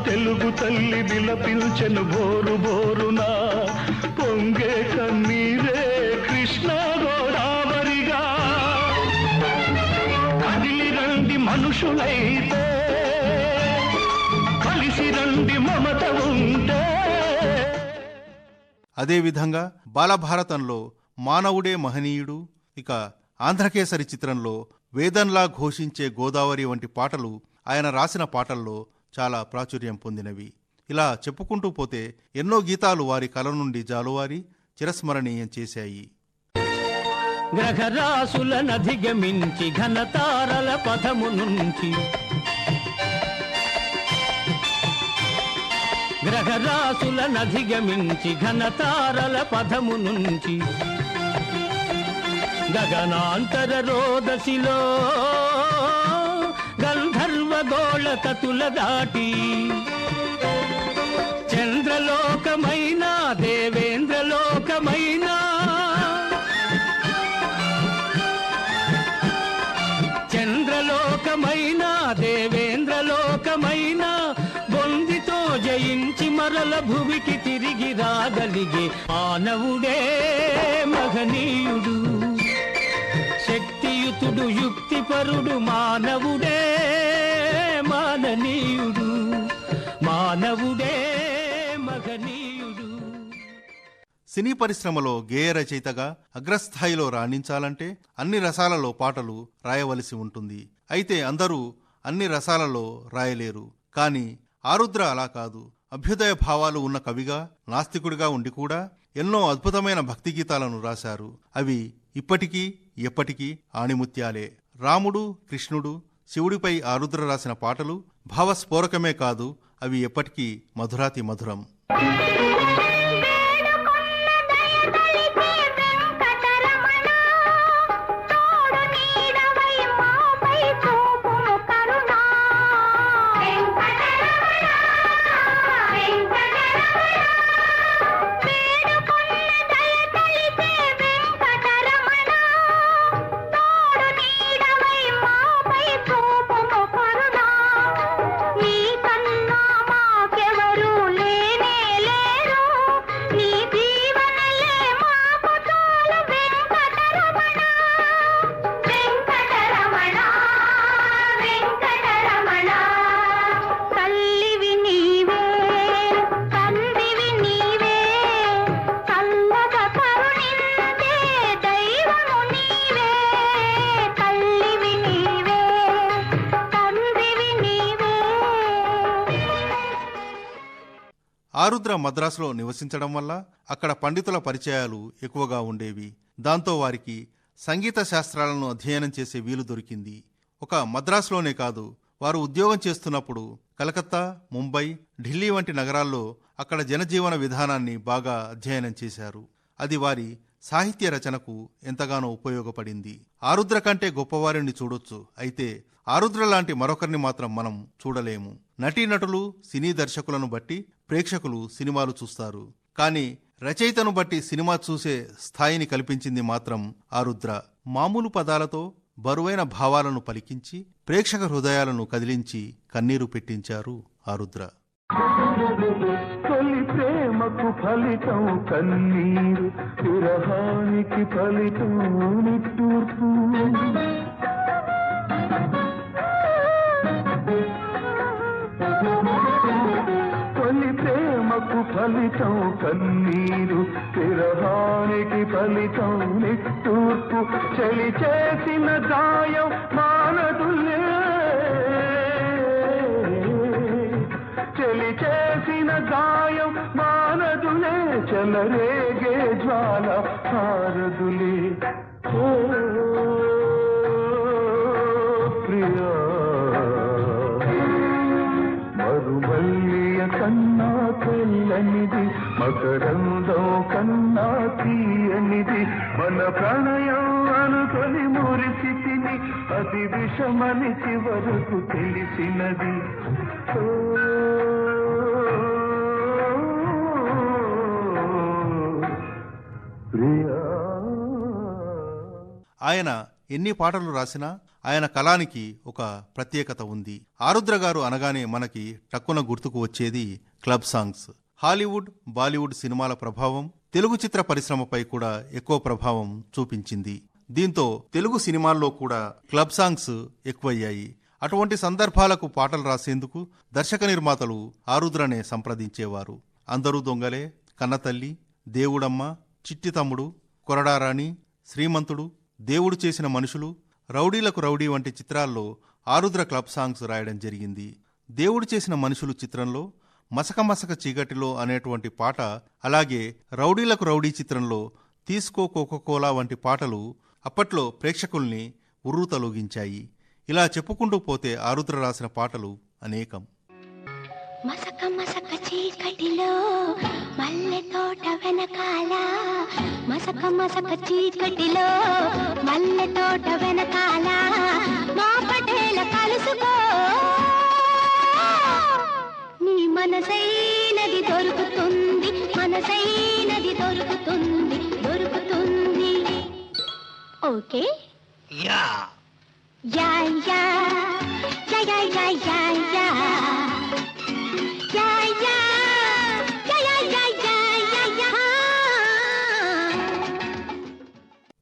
తెలుగు తల్లి విలపించెను భోరు భోరునా, పొంగే కన్నీరే కృష్ణ గోదావరిగా. కదిలి రండి మనుషులైతే, కలిసి రండి మమత ఉంటే. అదేవిధంగా బాలభారతంలో మానవుడే మహనీయుడు, ఇక ఆంధ్రకేసరి చిత్రంలో వేదంలా ఘోషించే గోదావరి వంటి పాటలు ఆయన రాసిన పాటల్లో చాలా ప్రాచుర్యం పొందినవి. ఇలా చెప్పుకుంటూ పోతే ఎన్నో గీతాలు వారి కల నుండి జాలువారి చిరస్మరణీయం చేశాయి. గ్రహరాసులనధిగమించి ఘనతారల పథము నుంచి, గ్రహరాసులనధిగమించి ఘనతారల పథము నుంచి, గగనాంతర రోదసిలో గంధర్వ గోళ తతుల దాటి, చంద్రలోకమైన దేవేంద్రలోకమైన, చంద్రలోకమైన దేవేంద్రలోకమైన, బొందితో జయించి మరల భువికి తిరిగి రాగలిగే మానవుడే మహనీయుడు, శక్తియుతుడు యుక్తిపరుడు మానవుడే మాననీయుడు, మానవుడే మహనీయుడు. సినీ పరిశ్రమలో గేయ రచయితగా అగ్రస్థాయిలో రాణించాలంటే అన్ని రసాలలో పాటలు రాయవలసి ఉంటుంది. అయితే అందరూ అన్ని రసాలలో రాయలేరు. కానీ ఆరుద్ర అలా కాదు. అభ్యుదయ భావాలు ఉన్న కవిగా, నాస్తికుడిగా ఉండి కూడా ఎన్నో అద్భుతమైన భక్తి గీతాలను రాశారు. అవి ఇప్పటికీ ఎప్పటికీ ఆణిముత్యాలే. రాముడు, కృష్ణుడు, శివుడిపై ఆరుద్ర రాసిన పాటలు భావస్ఫోరకమే కాదు, అవి ఎప్పటికీ మధురాతి మధురం. నీ కన్నా మాకెవరు లేనే ఆరుద్ర మద్రాసులో నివసించడం వల్ల అక్కడ పండితుల పరిచయాలు ఎక్కువగా ఉండేవి. దాంతో వారికి సంగీత శాస్త్రాలను అధ్యయనం చేసే వీలు దొరికింది. ఒక మద్రాసులోనే కాదు, వారు ఉద్యోగం చేస్తున్నప్పుడు కలకత్తా, ముంబై, ఢిల్లీ వంటి నగరాల్లో అక్కడ జనజీవన విధానాన్ని బాగా అధ్యయనం చేశారు. అది వారి సాహిత్య రచనకు ఎంతగానో ఉపయోగపడింది. ఆరుద్ర కంటే గొప్పవారిని చూడొచ్చు, అయితే ఆరుద్ర లాంటి మరొకరిని మాత్రం మనం చూడలేము. నటీనటులు, సినీ దర్శకులను బట్టి ప్రేక్షకులు సినిమాలు చూస్తారు, కానీ రచయితను బట్టి సినిమా చూసే స్థాయిని కల్పించింది మాత్రం ఆరుద్ర. మామూలు పదాలతో బరువైన భావాలను పలికించి ప్రేక్షక హృదయాలను కదిలించి కన్నీరు పెట్టించారు ఆరుద్ర. తొలి ప్రేమకు ఫలితం కన్నీరు, విరహానికి ఫలితం నిట్టూర్పు. తొలి ప్రేమకు ఫలితం కన్నీరు, విరహానికి ఫలితం నిట్టూర్పు. చలి చేసిన గాయం మానదులే, చలి చేసిన గాయం మానదులే, చెలరేగే జ్వాల హారదులే. ఓ ప్రియా, మరుమల్లియ కన్నా తెల్లనిది, మకరందం కన్నా తీయనిది, మన ప్రణయం అనుకొని మురిసితిని, అది విషమని చివరకు తెలిసినది. ఆయన ఎన్ని పాటలు రాసినా ఆయన కళానికి ఒక ప్రత్యేకత ఉంది. ఆరుద్ర గారు అనగానే మనకి టక్కున గుర్తుకు వచ్చేది క్లబ్ సాంగ్స్. హాలీవుడ్, బాలీవుడ్ సినిమాల ప్రభావం తెలుగు చిత్ర పరిశ్రమపై కూడా ఎక్కువ ప్రభావం చూపించింది. దీంతో తెలుగు సినిమాల్లో కూడా క్లబ్ సాంగ్స్ ఎక్కువయ్యాయి. అటువంటి సందర్భాలకు పాటలు రాసేందుకు దర్శక నిర్మాతలు ఆరుద్రనే సంప్రదించేవారు. అందరూ దొంగలే, కన్నతల్లి, దేవుడమ్మ, చిట్టి తమ్ముడు, కొరడారాణి, శ్రీమంతుడు, దేవుడు చేసిన మనుషులు, రౌడీలకు రౌడీ వంటి చిత్రాల్లో ఆరుద్ర క్లబ్ సాంగ్స్ రాయడం జరిగింది. దేవుడు చేసిన మనుషులు చిత్రంలో మసక మసక చీకటిలో అనేటువంటి పాట, అలాగే రౌడీలకు రౌడీ చిత్రంలో తీసుకో కోకోకోలా వంటి పాటలు అప్పట్లో ప్రేక్షకుల్ని ఉర్రూతలూగించాయి. ఇలా చెప్పుకుంటూ పోతే ఆరుద్ర రాసిన పాటలు అనేకం. మసక మసక చీకటిలో మల్లె తోట వెనకాల, మసక మసక చీకటిలో మల్లె తోట వెనకాల, మా పటేల కలుసుకో, నీ మనసైనది దొరుకుతుంది, మనసైనది దొరుకుతుంది, దొరుకుతుంది. Okay yeah yeah yeah yeah yeah yeah yeah yeah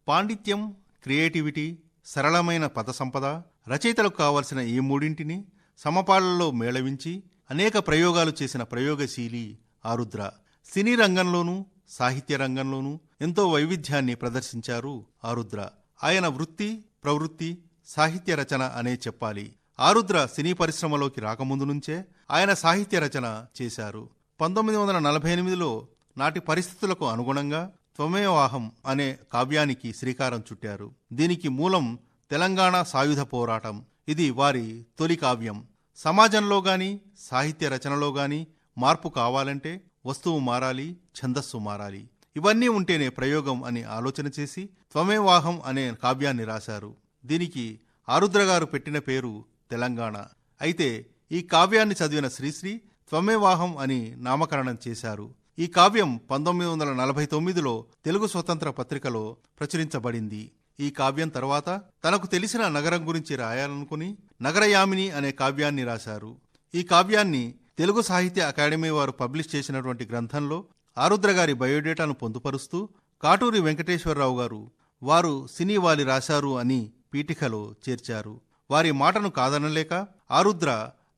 పాండిత్యం, క్రియేటివిటీ, సరళమైన పద సంపద, రచయితలకు కావలసిన ఈ మూడింటిని సమపాళ్లలో మేళవించి అనేక ప్రయోగాలు చేసిన ప్రయోగశీలి ఆరుద్ర. సినీ రంగంలోనూ సాహిత్య రంగంలోనూ ఎంతో వైవిధ్యాన్ని ప్రదర్శించారు ఆరుద్ర. ఆయన వృత్తి, ప్రవృత్తి సాహిత్య రచన అనే చెప్పాలి. ఆరుద్ర సినీ పరిశ్రమలోకి రాకముందు నుంచే ఆయన సాహిత్య రచన చేశారు. 1948లో నాటి పరిస్థితులకు అనుగుణంగా త్వమేవాహం అనే కావ్యానికి శ్రీకారం చుట్టారు. దీనికి మూలం తెలంగాణ సాయుధ పోరాటం. ఇది వారి తొలి కావ్యం. సమాజంలో గాని సాహిత్య రచనలో గాని మార్పు కావాలంటే వస్తువు మారాలి, ఛందస్సు మారాలి. ఇవన్నీ ఉంటేనే ప్రయోగం అని ఆలోచన చేసి త్వమేవాహం అనే కావ్యాన్ని రాశారు. దీనికి ఆరుద్ర గారు పెట్టిన పేరు తెలంగాణ. అయితే ఈ కావ్యాన్ని చదివిన శ్రీశ్రీ త్వమేవాహం అని నామకరణం చేశారు. ఈ కావ్యం 1949లో తెలుగు స్వతంత్ర పత్రికలో ప్రచురించబడింది. ఈ కావ్యం తర్వాత తనకు తెలిసిన నగరం గురించి రాయాలనుకుని నగరయామిని అనే కావ్యాన్ని రాశారు. ఈ కావ్యాన్ని తెలుగు సాహిత్య అకాడమీ వారు పబ్లిష్ చేసినటువంటి గ్రంథంలో ఆరుద్ర గారి బయోడేటాను పొందుపరుస్తూ కాటూరి వెంకటేశ్వరరావు గారు వారు సినీ వాలి రాశారు అని పీఠికలో చేర్చారు. వారి మాటను కాదనలేక ఆరుద్ర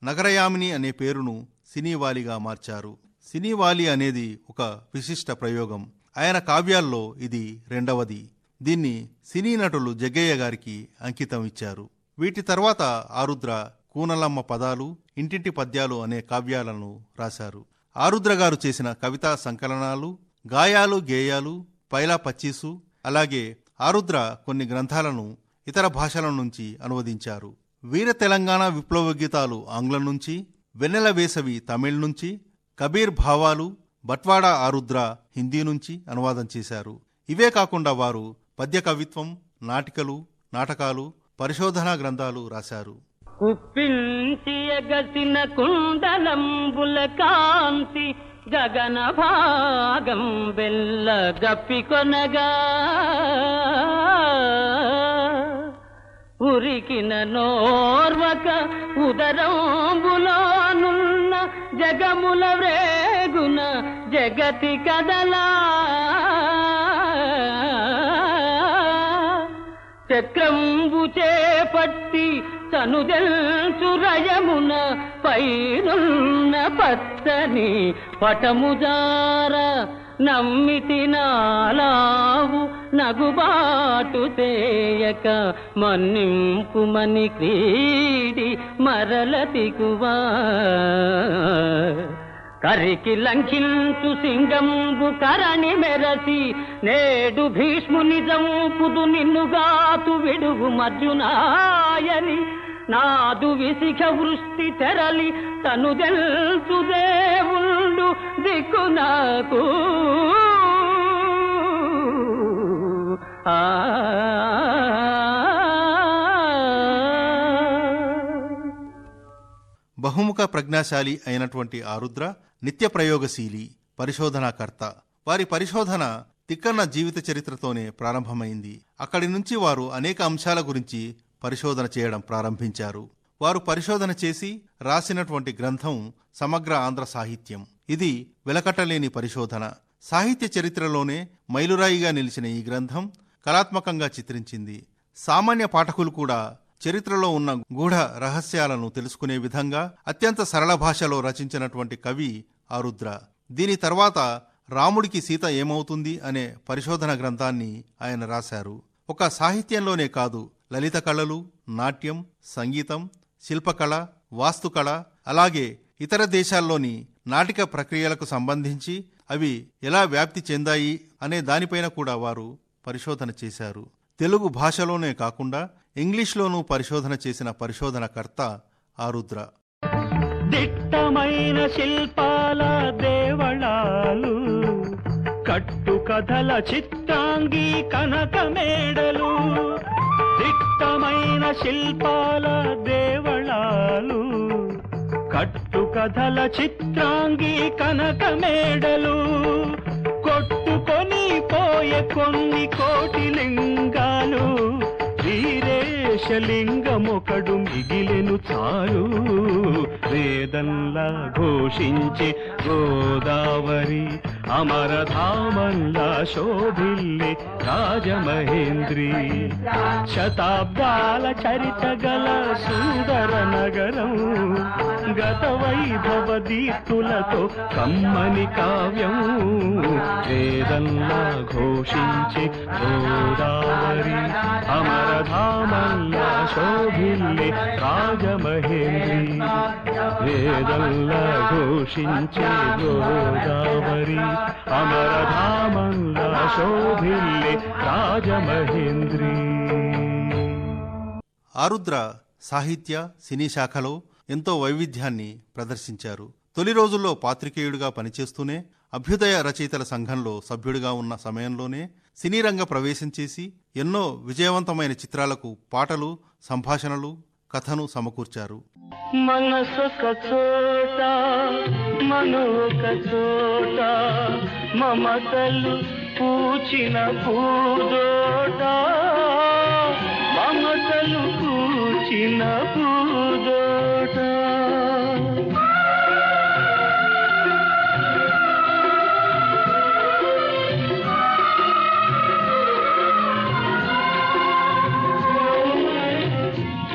నగరయామిని అనే పేరును సినీవాలిగా మార్చారు. సినీవాలి అనేది ఒక విశిష్ట ప్రయోగం. ఆయన కావ్యాల్లో ఇది రెండవది. దీన్ని సినీ నటులు జగ్గయ్య గారికి అంకితం ఇచ్చారు. వీటి తర్వాత ఆరుద్ర కూనలమ్మ పదాలు, ఇంటింటి పద్యాలు అనే కావ్యాలను రాశారు. ఆరుద్ర గారు చేసిన కవితా సంకలనాలు, గాయాలు, గేయాలు, పైలా పచ్చీసు, అలాగే ఆరుద్ర కొన్ని గ్రంథాలను ఇతర భాషల నుంచి అనువదించారు. వీర తెలంగాణ విప్లవ గీతాలు ఆంగ్లం నుంచి, వెన్నెల వేసవి తమిళ్ నుంచి, కబీర్ భావాలు బట్వాడా ఆరుద్ర హిందీ నుంచి అనువాదం చేశారు. ఇవే కాకుండా వారు పద్య కవిత్వం, నాటికలు, నాటకాలు, పరిశోధనా గ్రంథాలు రాశారు. కుప్పించి ఎగసిన కుండలంబుల కాంతి గగన భాగం బెల్ల గప్పికొనగా ఉరికిన నోర్వక ఉదరంబులోనున్న జగముల వ్రేగున జగతి కదలా చక్రంబు చేపట్టి తనుదెల్చురయమున పైనున్న పచ్చని పటముజార నమ్మితి నాలావు నగుబాటు చేయక మన్నింపుమని క్రీడి మరలతికువా కరికి లంఘించు సింగంబు కరణి మెరసి నేడు భీష్ముని జంపుదు నిన్నుగాతు విడుగు మర్జునాయని నాదు విసిఖ వృష్టి తెరలి తను దెల్చు దేవుండు దిక్కు నాకు బహుముఖ ప్రజ్ఞాశాలి అయినటువంటి ఆరుద్ర నిత్య ప్రయోగశీలి, పరిశోధనాకర్త. వారి పరిశోధన తిక్కన్న జీవిత చరిత్రతోనే ప్రారంభమైంది. అక్కడి నుంచి వారు అనేక అంశాల గురించి పరిశోధన చేయడం ప్రారంభించారు. వారు పరిశోధన చేసి రాసినటువంటి గ్రంథం సమగ్ర ఆంధ్ర సాహిత్యం. ఇది వెలకట్టలేని పరిశోధన. సాహిత్య చరిత్రలోనే మైలురాయిగా నిలిచిన ఈ గ్రంథం కళాత్మకంగా చిత్రించింది. సామాన్య పాఠకులు కూడా చరిత్రలో ఉన్న గూఢ రహస్యాలను తెలుసుకునే విధంగా అత్యంత సరళ భాషలో రచించినటువంటి కవి ఆరుద్ర. దీని తర్వాత రాముడికి సీత ఏమవుతుంది అనే పరిశోధన గ్రంథాన్ని ఆయన రాశారు. ఒక సాహిత్యంలోనే కాదు, లలిత కళలు, నాట్యం, సంగీతం, శిల్పకళ, వాస్తుకళ, అలాగే ఇతర దేశాల్లోని నాటిక ప్రక్రియలకు సంబంధించి అవి ఎలా వ్యాప్తి చెందాయి అనే దానిపైన కూడా వారు పరిశోధన చేశారు. తెలుగు భాషలోనే కాకుండా ఇంగ్లీష్లోనూ పరిశోధన చేసిన పరిశోధనకర్త ఆరుద్ర. దిట్టమైన శిల్పాల దేవళాలు, కట్టు కథల చిత్రాంగి కనక మేడలు, దిట్టమైన శిల్పాల దేవళాలు, కట్టు కథల చిత్రాంగి కనక మేడలు, కొట్టుకొని పోయే కొన్ని కోటి లింగాలు, వీరేశలింగమొకడు మిగిలెను చాలు, వేదంలా ఘోషించే గోదావరి, అమరధామంలా శోభిల్లే రాజమహేంద్రి, శతాబ్దాల చరిత గల సుందర నగరం, గత వైభవ దీప్తులతో కమ్మని కావ్యం, వేదంలా ఘోషించే గోదావరి, అమరధామంలా శోభిల్లే రాజమహేంద్రి, వేదంలా ఘోషించే గోదావరి, అమరధామంలా శోభిల్లే రాజమహేంద్రి. ఆరుద్ర సాహిత్య, సినీ శాఖలో ఎంతో వైవిధ్యాన్ని ప్రదర్శించారు. తొలి రోజుల్లో పాత్రికేయుడిగా పనిచేస్తూనే అభ్యుదయ రచయితల సంఘంలో సభ్యుడిగా ఉన్న సమయంలోనే సినీ రంగ ప్రవేశం చేసి ఎన్నో విజయవంతమైన చిత్రాలకు పాటలు, సంభాషణలు, కథను సమకూర్చారు. మనసొక చోట మనొక చోట మమతలు పూచిన పూదోట, మమతలు పూచిన పూదోట,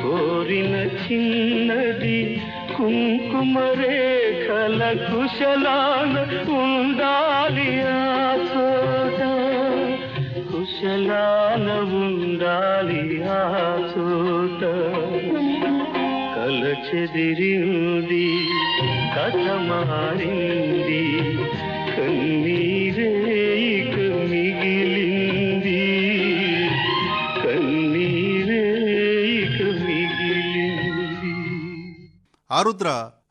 కోరిన చిన్నది కుంకుమ రేఖల కుశలాన ఉండాలి ఆ చోట, కుశలాన ఉండాలి ఆ చోట, కల చెదిరింది కథ మారింది ఆరుద్ర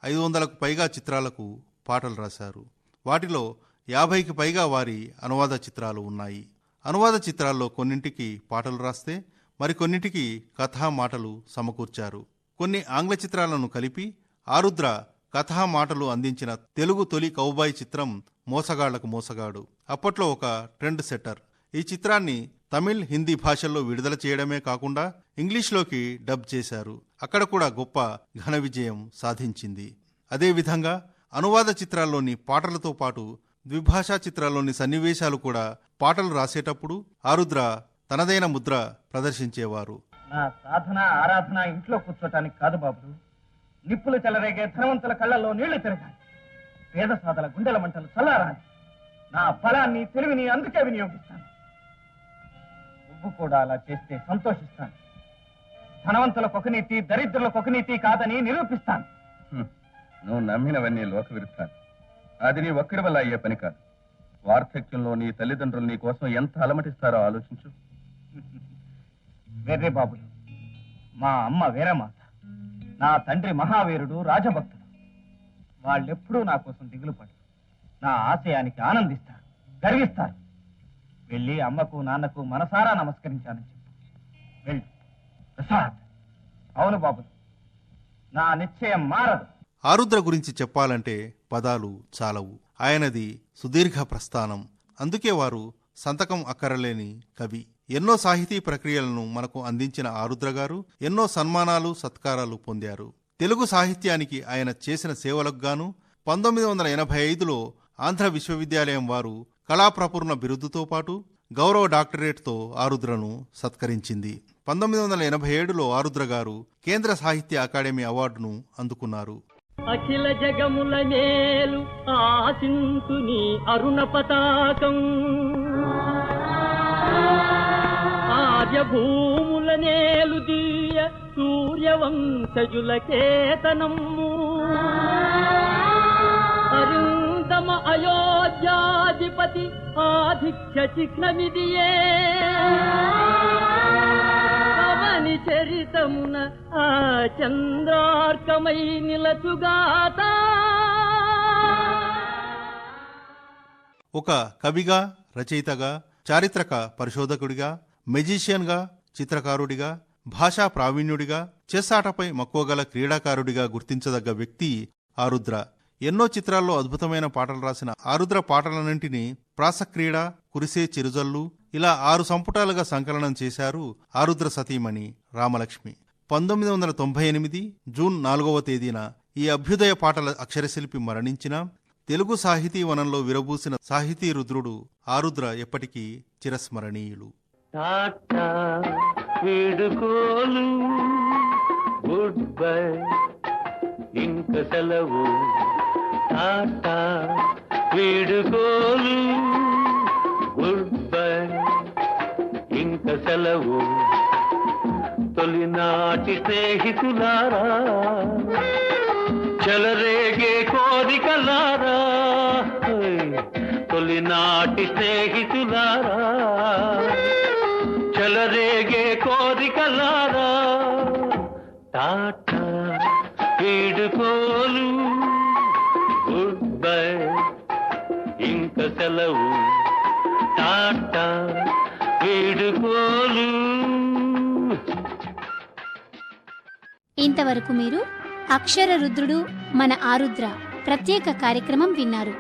500కు పైగా చిత్రాలకు పాటలు రాశారు. వాటిలో 50కి పైగా వారి అనువాద చిత్రాలు ఉన్నాయి. అనువాద చిత్రాల్లో కొన్నింటికి పాటలు రాస్తే మరికొన్నింటికి కథా మాటలు సమకూర్చారు. కొన్ని ఆంగ్ల చిత్రాలను కలిపి ఆరుద్ర కథా మాటలు అందించిన తెలుగు తొలి కౌబాయ్ చిత్రం మోసగాళ్లకు మోసగాడు. అప్పట్లో ఒక ట్రెండ్ సెట్టర్. ఈ చిత్రాన్ని తమిళ్, హిందీ భాషల్లో విడుదల చేయడమే కాకుండా ఇంగ్లీష్లోకి డబ్ చేశారు. అక్కడ కూడా గొప్ప ఘన విజయం సాధించింది. అదేవిధంగా అనువాద చిత్రాల్లోని పాటలతో పాటు ద్విభాషా చిత్రాల్లోని సన్నివేశాలు కూడా పాటలు రాసేటప్పుడు ఆరుద్ర తనదైన ముద్ర ప్రదర్శించేవారు. నా సాధన ఆరాధన ఇంట్లో కూర్చోటానికి కాదు బాబు. నిప్పులు చెలరేగే ధనవంతుల కళ్ళల్లో నీళ్లు తిరగాలి, పేద సాధల గుండెల మంటలు చల్లారాలి. నా బలాన్ని తెలివిని అందుకే వినియోగిస్తాను. నువ్వు కూడా అలా చేస్తే సంతోషిస్తాను. ధనవంతులకు ఒక నీతి, దరిద్రులకు ఒక నీతి కాదని నిరూపిస్తాను. నువ్వు నమ్మినవన్నీ లోక విరుద్ధాలు. అది నీ ఒక్కడి వల్ల అయ్యే పని కాదు. వార్ధక్యంలో నీ తల్లిదండ్రులు నీ కోసం ఎంత అలమటిస్తారో ఆలోచించు. వెర్రి బాబులు, మా అమ్మ వీరమాత, నా తండ్రి మహావీరుడు, రాజభక్తుడు. వాళ్ళెప్పుడూ నా కోసం దిగులు పడరు. నా ఆశయానికి ఆనందిస్తారు, గర్విస్తారు. వెళ్ళి అమ్మకు నాన్నకు మనసారా నమస్కరించానని చెప్పు. వెళ్ళి ప్రసాద్. అవును బాబులు, నా నిశ్చయం మారదు. ఆరుద్ర గురించి చెప్పాలంటే పదాలు చాలవు. ఆయనది సుదీర్ఘ ప్రస్థానం. అందుకే వారు సంతకం అక్కరలేని కవి. ఎన్నో సాహితీ ప్రక్రియలను మనకు అందించిన ఆరుద్ర గారు ఎన్నో సన్మానాలు, సత్కారాలు పొందారు. తెలుగు సాహిత్యానికి ఆయన చేసిన సేవలకు గాను 1985లో ఆంధ్ర విశ్వవిద్యాలయం వారు కళాప్రపూర్ణ బిరుదుతో పాటు గౌరవ డాక్టరేట్తో ఆరుద్రను సత్కరించింది. 1987లో ఆరుద్ర గారు కేంద్ర సాహిత్య అకాడమీ అవార్డును అందుకున్నారు. అఖిల జగముల నేలు ఆశింతుని అరుణ పతాకం, ఆర్యభూముల నేలు దీయ సూర్యవంశజుల కేతనము, అరుందమ అయోధ్యాధిపతి ఆధిక్య చిహ్నమిదియే, అవని చరితమున ఆ చంద్రార్కమై నిలచుగాత. ఒక కవిగా, రచయితగా, చారిత్రక పరిశోధకుడిగా, మెజిషియన్గా, చిత్రకారుడిగా, భాషా ప్రావీణ్యుడిగా, చెస్ ఆటపై మక్కువగల క్రీడాకారుడిగా గుర్తించదగ్గ వ్యక్తి ఆరుద్ర. ఎన్నో చిత్రాల్లో అద్భుతమైన పాటలు రాసిన ఆరుద్ర పాటలన్నింటినీ ప్రాసక్రీడ, కురిసే చిరుజల్లు ఇలా 6 సంపుటాలుగా సంకలనం చేశారు ఆరుద్ర సతీమణి రామలక్ష్మి. 1998 జూన్ 4వ తేదీన ఈ అభ్యుదయ పాటల అక్షరశిల్పి మరణించిన తెలుగు సాహితీ వనంలో విరబూసిన సాహితీ రుద్రుడు ఆరుద్ర ఎప్పటికీ చిరస్మరణీయులు. టాటా వీడుకోలు, గుడ్ బై ఇంక సెలవు. టాటా వీడుకోలు, గుడ్ బై ఇంక సెలవు. తొలినాటి స్నేహితులారా, చెలరేగే కోరికలారా, తొలినాటి స్నేహితులారా, చెలరేగే కోరికలారా. టాటా వీడుకోలు, గుడ్ బై ఇంక సెలవు. టాటా వీడుకోలు. ఇంతవరకు మీరు అక్షర రుద్రుడు మన ఆరుద్ర ప్రత్యేక కార్యక్రమం విన్నారు.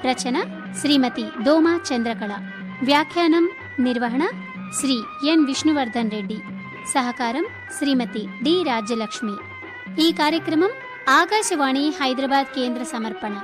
రచన శ్రీమతి దోమా చంద్రకళ. వ్యాఖ్యానం, నిర్వహణ శ్రీ ఎన్ విష్ణువర్ధన్ రెడ్డి. సహకారం శ్రీమతి డి రాజ్యలక్ష్మి. ఈ కార్యక్రమం ఆకాశవాణి హైదరాబాద్ కేంద్ర సమర్పణ.